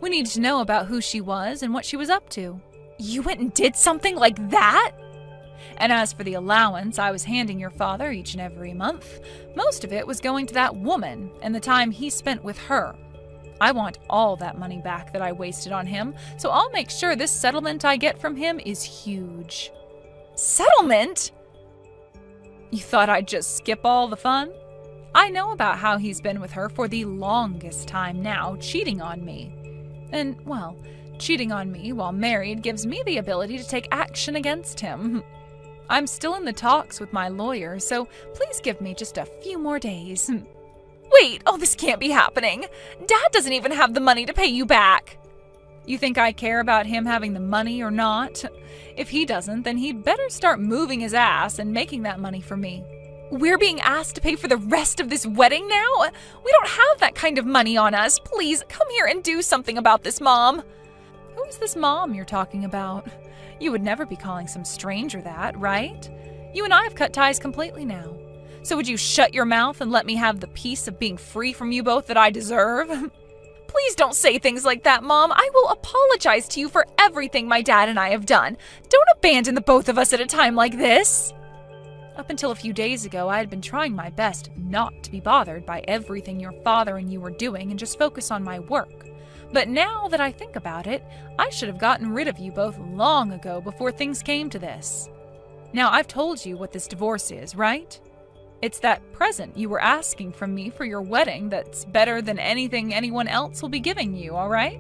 We needed to know about who she was and what she was up to. You went and did something like that? And as for the allowance I was handing your father each and every month, most of it was going to that woman and the time he spent with her. I want all that money back that I wasted on him, so I'll make sure this settlement I get from him is huge. Settlement? You thought I'd just skip all the fun? I know about how he's been with her for the longest time now, cheating on me. And, well, cheating on me while married gives me the ability to take action against him. I'm still in the talks with my lawyer, so please give me just a few more days. Wait, oh, this can't be happening. Dad doesn't even have the money to pay you back. You think I care about him having the money or not? If he doesn't, then he'd better start moving his ass and making that money for me. We're being asked to pay for the rest of this wedding now? We don't have that kind of money on us. Please, come here and do something about this, Mom. Who is this mom you're talking about? You would never be calling some stranger that, right? You and I have cut ties completely now. So would you shut your mouth and let me have the peace of being free from you both that I deserve? Please don't say things like that, Mom. I will apologize to you for everything my dad and I have done. Don't abandon the both of us at a time like this. Up until a few days ago, I had been trying my best not to be bothered by everything your father and you were doing and just focus on my work. But now that I think about it, I should have gotten rid of you both long ago before things came to this. Now, I've told you what this divorce is, right? It's that present you were asking from me for your wedding that's better than anything anyone else will be giving you, all right?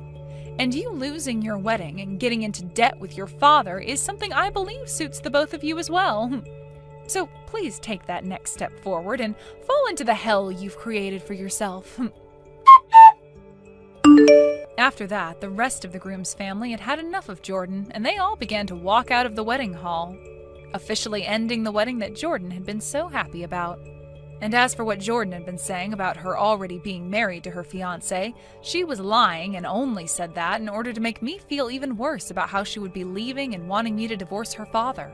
And you losing your wedding and getting into debt with your father is something I believe suits the both of you as well. So please take that next step forward and fall into the hell you've created for yourself. After that, the rest of the groom's family had had enough of Jordan, and they all began to walk out of the wedding hall, officially ending the wedding that Jordan had been so happy about. And as for what Jordan had been saying about her already being married to her fiancé, she was lying and only said that in order to make me feel even worse about how she would be leaving and wanting me to divorce her father.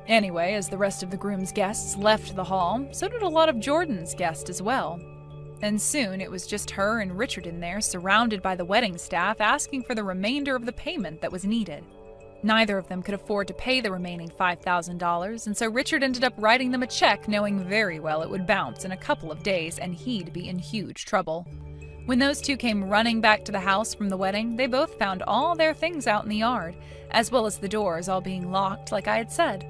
Anyway, as the rest of the groom's guests left the hall, so did a lot of Jordan's guests as well. And soon it was just her and Richard in there, surrounded by the wedding staff, asking for the remainder of the payment that was needed. Neither of them could afford to pay the remaining $5,000, and so Richard ended up writing them a check, knowing very well it would bounce in a couple of days and he'd be in huge trouble. When those two came running back to the house from the wedding, they both found all their things out in the yard, as well as the doors all being locked like I had said.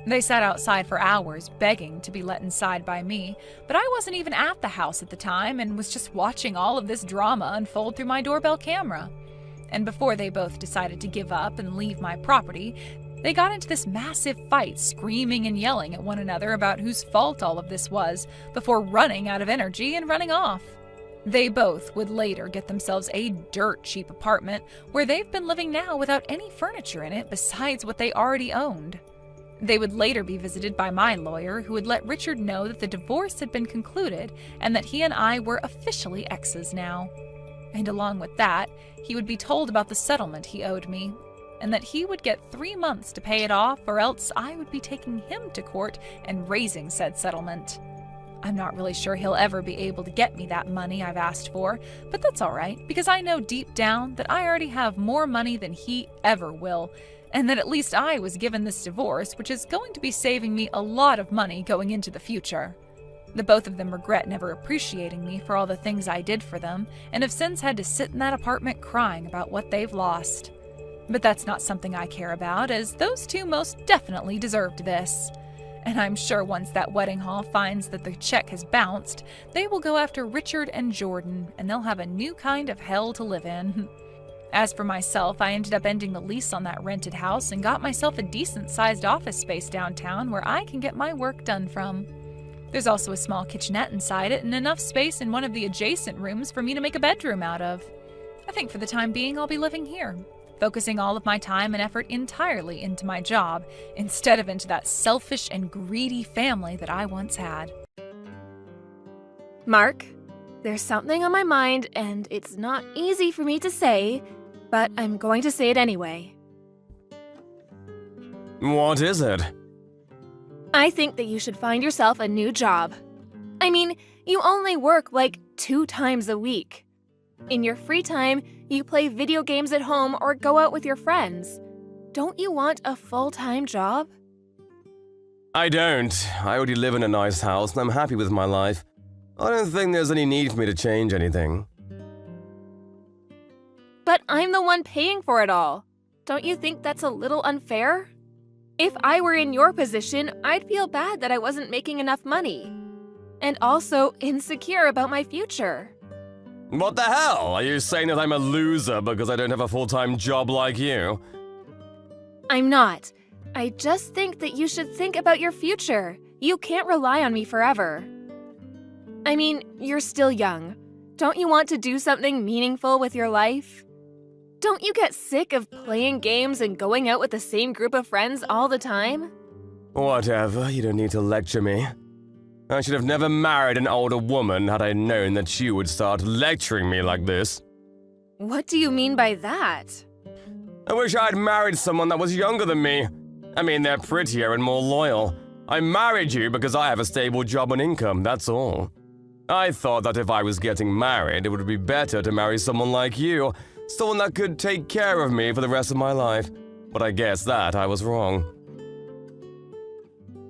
They sat outside for hours, begging to be let inside by me, but I wasn't even at the house at the time and was just watching all of this drama unfold through my doorbell camera. And before they both decided to give up and leave my property, they got into this massive fight, screaming and yelling at one another about whose fault all of this was, before running out of energy and running off. They both would later get themselves a dirt cheap apartment where they've been living now without any furniture in it besides what they already owned. They would later be visited by my lawyer, who would let Richard know that the divorce had been concluded and that he and I were officially exes now. And along with that, he would be told about the settlement he owed me, and that he would get 3 months to pay it off, or else I would be taking him to court and raising said settlement. I'm not really sure he'll ever be able to get me that money I've asked for, but that's all right, because I know deep down that I already have more money than he ever will, and that at least I was given this divorce, which is going to be saving me a lot of money going into the future. The both of them regret never appreciating me for all the things I did for them, and have since had to sit in that apartment crying about what they've lost. But that's not something I care about, as those two most definitely deserved this. And I'm sure once that wedding hall finds that the check has bounced, they will go after Richard and Jordan, and they'll have a new kind of hell to live in. As for myself, I ended up ending the lease on that rented house and got myself a decent-sized office space downtown where I can get my work done from. There's also a small kitchenette inside it and enough space in one of the adjacent rooms for me to make a bedroom out of. I think for the time being I'll be living here, focusing all of my time and effort entirely into my job, instead of into that selfish and greedy family that I once had. Mark, there's something on my mind, and it's not easy for me to say, but I'm going to say it anyway. What is it? I think that you should find yourself a new job. I mean, you only work like 2 times a week. In your free time, you play video games at home or go out with your friends. Don't you want a full-time job? I don't. I already live in a nice house and I'm happy with my life. I don't think there's any need for me to change anything. But I'm the one paying for it all. Don't you think that's a little unfair? If I were in your position, I'd feel bad that I wasn't making enough money. And also insecure about my future. What the hell? Are you saying that I'm a loser because I don't have a full-time job like you? I'm not. I just think that you should think about your future. You can't rely on me forever. I mean, you're still young. Don't you want to do something meaningful with your life? Don't you get sick of playing games and going out with the same group of friends all the time? Whatever, you don't need to lecture me. I should have never married an older woman had I known that you would start lecturing me like this. What do you mean by that? I wish I had married someone that was younger than me. I mean, they're prettier and more loyal. I married you because I have a stable job and income, that's all. I thought that if I was getting married, it would be better to marry someone like you, someone that could take care of me for the rest of my life. But I guess that I was wrong.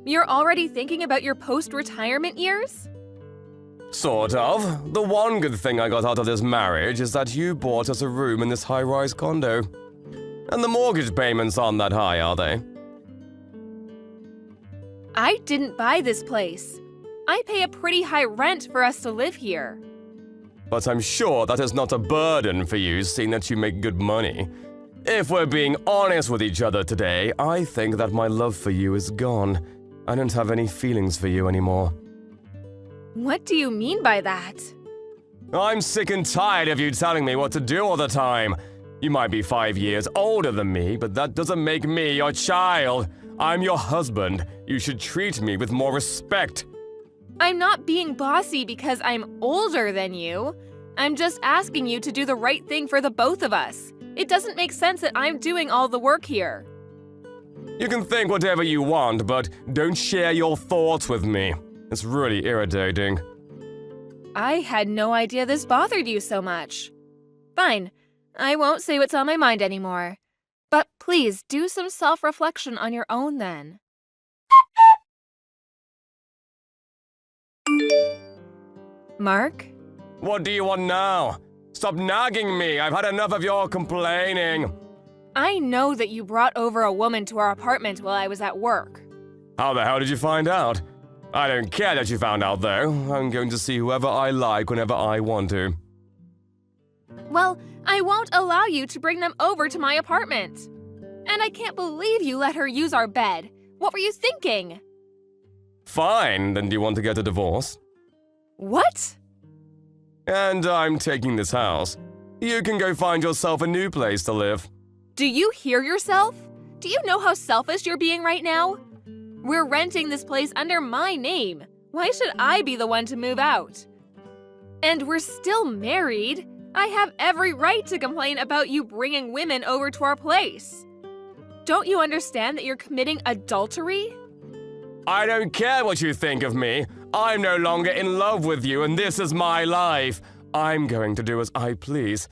You're already thinking about your post-retirement years? Sort of. The one good thing I got out of this marriage is that you bought us a room in this high-rise condo. And the mortgage payments aren't that high, are they? I didn't buy this place. I pay a pretty high rent for us to live here. But I'm sure that is not a burden for you, seeing that you make good money. If we're being honest with each other today, I think that my love for you is gone. I don't have any feelings for you anymore. What do you mean by that? I'm sick and tired of you telling me what to do all the time. You might be 5 years older than me, but that doesn't make me your child. I'm your husband. You should treat me with more respect. I'm not being bossy because I'm older than you. I'm just asking you to do the right thing for the both of us. It doesn't make sense that I'm doing all the work here. You can think whatever you want, but don't share your thoughts with me. It's really irritating. I had no idea this bothered you so much. Fine, I won't say what's on my mind anymore. But please do some self-reflection on your own then. Mark? What do you want now? Stop nagging me. I've had enough of your complaining. I know that you brought over a woman to our apartment while I was at work. How the hell did you find out? I don't care that you found out, though. I'm going to see whoever I like whenever I want to. Well, I won't allow you to bring them over to my apartment. And I can't believe you let her use our bed. What were you thinking? Fine, then do you want to get a divorce? What? And I'm taking this house. You can go find yourself a new place to live. Do you hear yourself? Do you know how selfish you're being right now? We're renting this place under my name. Why should I be the one to move out? And we're still married. I have every right to complain about you bringing women over to our place. Don't you understand that you're committing adultery? I don't care what you think of me. I'm no longer in love with you, and this is my life. I'm going to do as I please.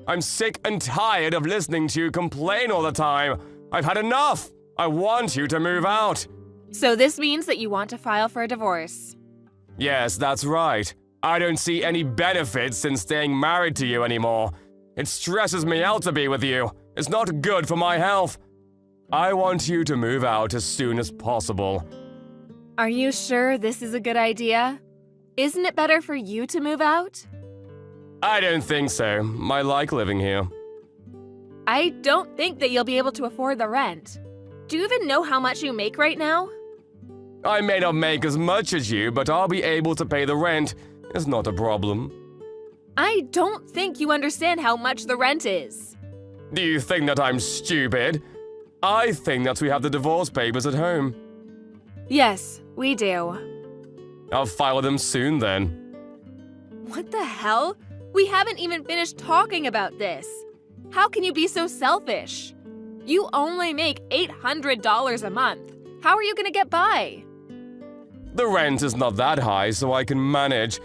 I'm sick and tired of listening to you complain all the time. I've had enough. I want you to move out. So this means that you want to file for a divorce. Yes, that's right. I don't see any benefits in staying married to you anymore. It stresses me out to be with you. It's not good for my health. I want you to move out as soon as possible. Are you sure this is a good idea? Isn't it better for you to move out? I don't think so. I like living here. I don't think that you'll be able to afford the rent. Do you even know how much you make right now? I may not make as much as you, but I'll be able to pay the rent. It's not a problem. I don't think you understand how much the rent is. Do you think that I'm stupid? I think that we have the divorce papers at home. Yes, we do. I'll file them soon then. What the hell? We haven't even finished talking about this. How can you be so selfish? You only make $800 a month. How are you gonna get by? The rent is not that high, so I can manage.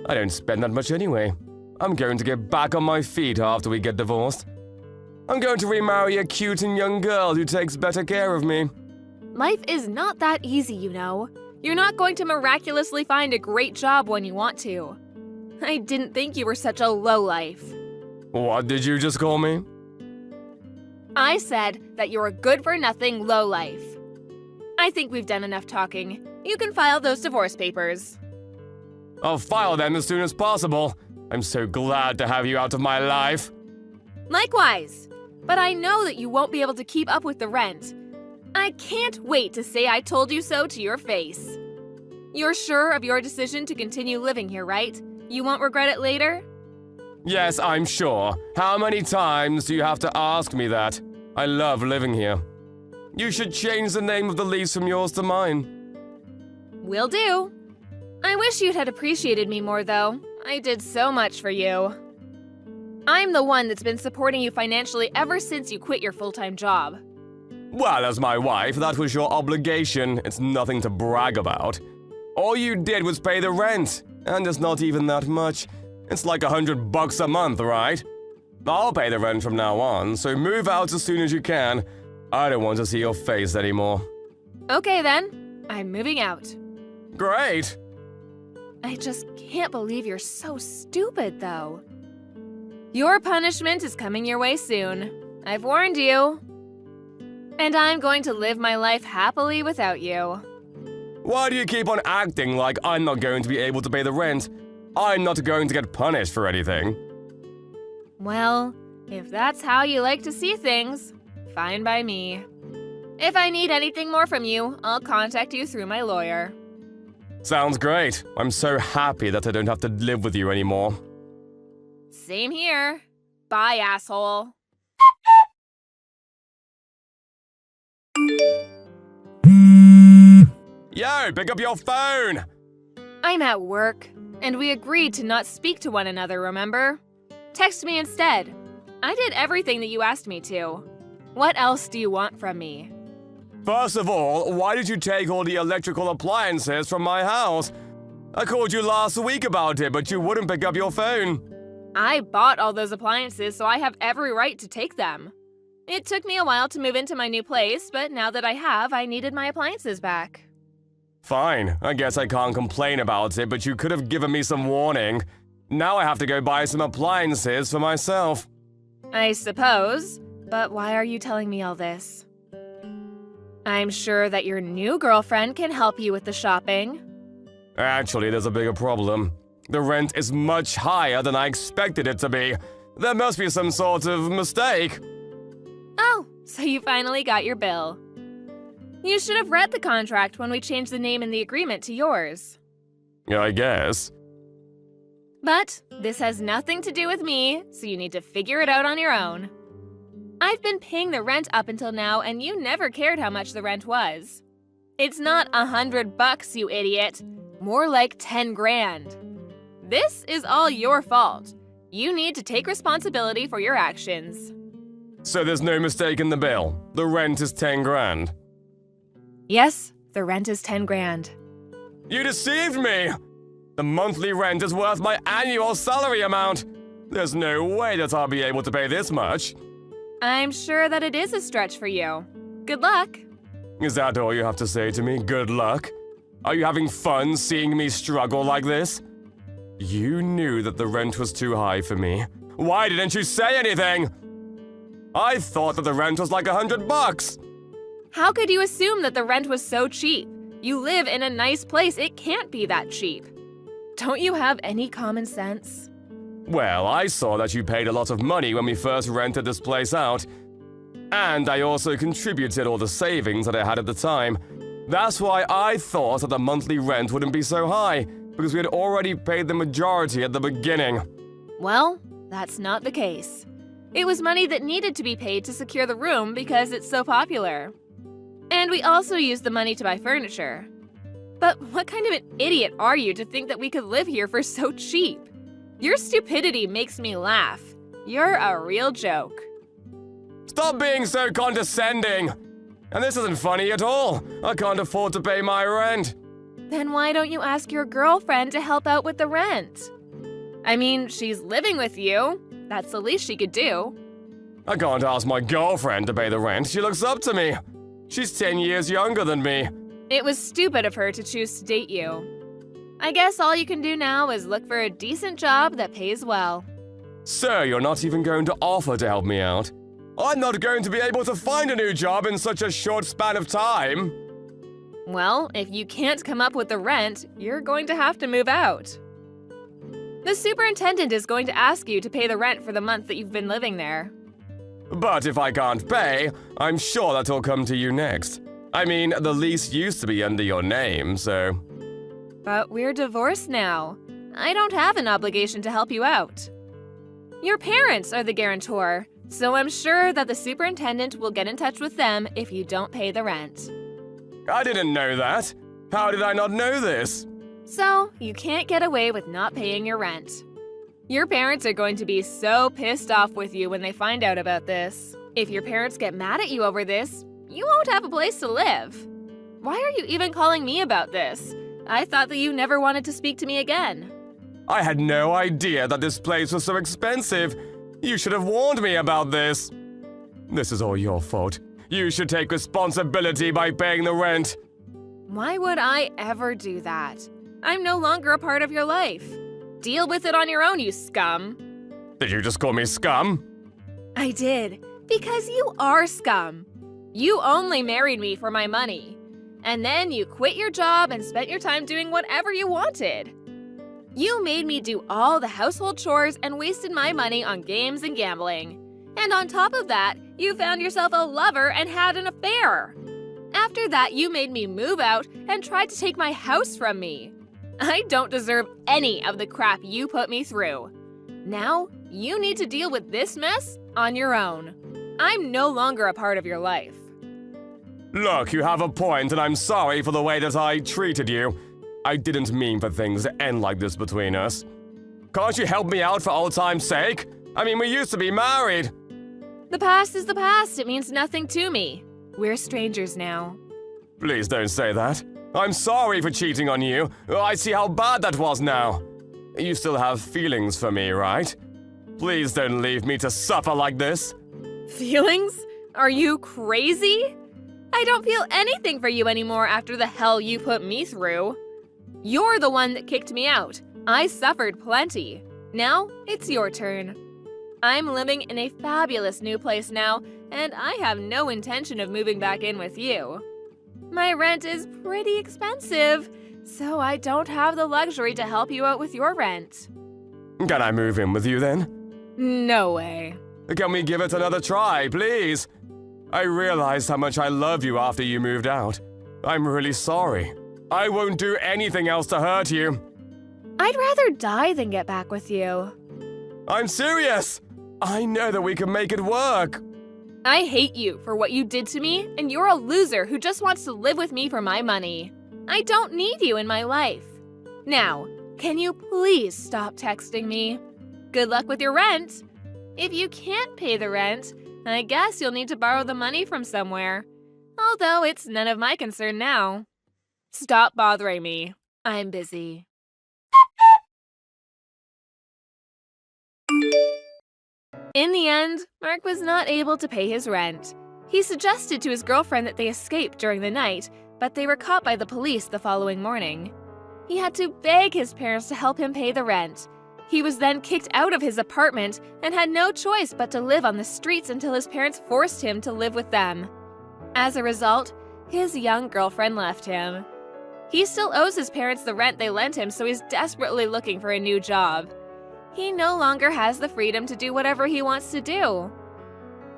I don't spend that much anyway. I'm going to get back on my feet after we get divorced. I'm going to remarry a cute and young girl who takes better care of me. Life is not that easy, you know. You're not going to miraculously find a great job when you want to. I didn't think you were such a lowlife. What did you just call me? I said that you're a good-for-nothing lowlife. I think we've done enough talking. You can file those divorce papers. I'll file them as soon as possible. I'm so glad to have you out of my life. Likewise. But I know that you won't be able to keep up with the rent. I can't wait to say I told you so to your face. You're sure of your decision to continue living here, right? You won't regret it later? Yes, I'm sure. How many times do you have to ask me that? I love living here. You should change the name of the lease from yours to mine. Will do. I wish you'd had appreciated me more, though. I did so much for you. I'm the one that's been supporting you financially ever since you quit your full-time job. Well, as my wife, that was your obligation. It's nothing to brag about. All you did was pay the rent, and it's not even that much. It's like $100 a month, right? I'll pay the rent from now on, so move out as soon as you can. I don't want to see your face anymore. Okay then, I'm moving out. Great! I just can't believe you're so stupid, though. Your punishment is coming your way soon. I've warned you. And I'm going to live my life happily without you. Why do you keep on acting like I'm not going to be able to pay the rent? I'm not going to get punished for anything. Well, if that's how you like to see things, fine by me. If I need anything more from you, I'll contact you through my lawyer. Sounds great. I'm so happy that I don't have to live with you anymore. Same here. Bye, asshole. Yo, pick up your phone! I'm at work, and we agreed to not speak to one another, remember? Text me instead. I did everything that you asked me to. What else do you want from me? First of all, why did you take all the electrical appliances from my house? I called you last week about it, but you wouldn't pick up your phone. I bought all those appliances, so I have every right to take them. It took me a while to move into my new place, but now that I have, I needed my appliances back. Fine, I guess I can't complain about it, but you could have given me some warning. Now I have to go buy some appliances for myself. I suppose, but why are you telling me all this? I'm sure that your new girlfriend can help you with the shopping. Actually, there's a bigger problem. The rent is much higher than I expected it to be. There must be some sort of mistake. Oh, so you finally got your bill. You should have read the contract when we changed the name in the agreement to yours. I guess. But this has nothing to do with me, so you need to figure it out on your own. I've been paying the rent up until now, and you never cared how much the rent was. It's not $100, you idiot. More like 10 grand. This is all your fault. You need to take responsibility for your actions. So there's no mistake in the bill. The rent is 10 grand. Yes, the rent is 10 grand. You deceived me! The monthly rent is worth my annual salary amount. There's no way that I'll be able to pay this much. I'm sure that it is a stretch for you. Good luck. Is that all you have to say to me? Good luck? Are you having fun seeing me struggle like this? You knew that the rent was too high for me. Why didn't you say anything? I thought that the rent was like $100. How could you assume that the rent was so cheap? You live in a nice place. It can't be that cheap. Don't you have any common sense? Well, I saw that you paid a lot of money when we first rented this place out. And I also contributed all the savings that I had at the time. That's why I thought that the monthly rent wouldn't be so high, because we had already paid the majority at the beginning. Well, that's not the case. It was money that needed to be paid to secure the room because it's so popular. And we also used the money to buy furniture. But what kind of an idiot are you to think that we could live here for so cheap? Your stupidity makes me laugh. You're a real joke. Stop being so condescending! And this isn't funny at all. I can't afford to pay my rent. Then why don't you ask your girlfriend to help out with the rent? I mean, she's living with you. That's the least she could do. I can't ask my girlfriend to pay the rent. She looks up to me. She's 10 years younger than me. It was stupid of her to choose to date you. I guess all you can do now is look for a decent job that pays well. Sir, you're not even going to offer to help me out. I'm not going to be able to find a new job in such a short span of time. Well, if you can't come up with the rent, you're going to have to move out. The superintendent is going to ask you to pay the rent for the month that you've been living there. But if I can't pay, I'm sure that will come to you next. I mean, the lease used to be under your name, so... But we're divorced now. I don't have an obligation to help you out. Your parents are the guarantor, so I'm sure that the superintendent will get in touch with them if you don't pay the rent. I didn't know that. How did I not know this? So, you can't get away with not paying your rent. Your parents are going to be so pissed off with you when they find out about this. If your parents get mad at you over this, you won't have a place to live. Why are you even calling me about this? I thought that you never wanted to speak to me again. I had no idea that this place was so expensive. You should have warned me about this. This is all your fault. You should take responsibility by paying the rent. Why would I ever do that? I'm no longer a part of your life. Deal with it on your own, you scum. Did you just call me scum? I did, because you are scum. You only married me for my money. And then you quit your job and spent your time doing whatever you wanted. You made me do all the household chores and wasted my money on games and gambling. And on top of that, you found yourself a lover and had an affair. After that, you made me move out and tried to take my house from me. I don't deserve any of the crap you put me through. Now, you need to deal with this mess on your own. I'm no longer a part of your life. Look, you have a point, and I'm sorry for the way that I treated you. I didn't mean for things to end like this between us. Can't you help me out for old time's sake? I mean, we used to be married. The past is the past. It means nothing to me. We're strangers now. Please don't say that. I'm sorry for cheating on you. I see how bad that was now. You still have feelings for me, right? Please don't leave me to suffer like this. Feelings? Are you crazy? I don't feel anything for you anymore after the hell you put me through. You're the one that kicked me out. I suffered plenty. Now, it's your turn. I'm living in a fabulous new place now, and I have no intention of moving back in with you. My rent is pretty expensive, so I don't have the luxury to help you out with your rent. Can I move in with you then? No way. Can we give it another try, please? I realized how much I love you after you moved out. I'm really sorry. I won't do anything else to hurt you. I'd rather die than get back with you. I'm serious! I know that we can make it work. I hate you for what you did to me, and you're a loser who just wants to live with me for my money. I don't need you in my life. Now, can you please stop texting me? Good luck with your rent. If you can't pay the rent, I guess you'll need to borrow the money from somewhere. Although it's none of my concern now. Stop bothering me. I'm busy. In the end, Mark was not able to pay his rent. He suggested to his girlfriend that they escape during the night, but they were caught by the police the following morning. He had to beg his parents to help him pay the rent. He was then kicked out of his apartment and had no choice but to live on the streets until his parents forced him to live with them. As a result, his young girlfriend left him. He still owes his parents the rent they lent him, so he's desperately looking for a new job. He no longer has the freedom to do whatever he wants to do.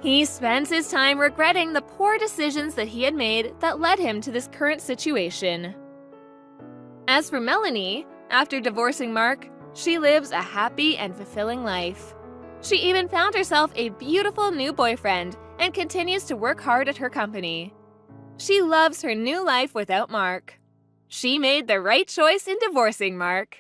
He spends his time regretting the poor decisions that he had made that led him to this current situation. As for Melanie, after divorcing Mark, she lives a happy and fulfilling life. She even found herself a beautiful new boyfriend and continues to work hard at her company. She loves her new life without Mark. She made the right choice in divorcing Mark.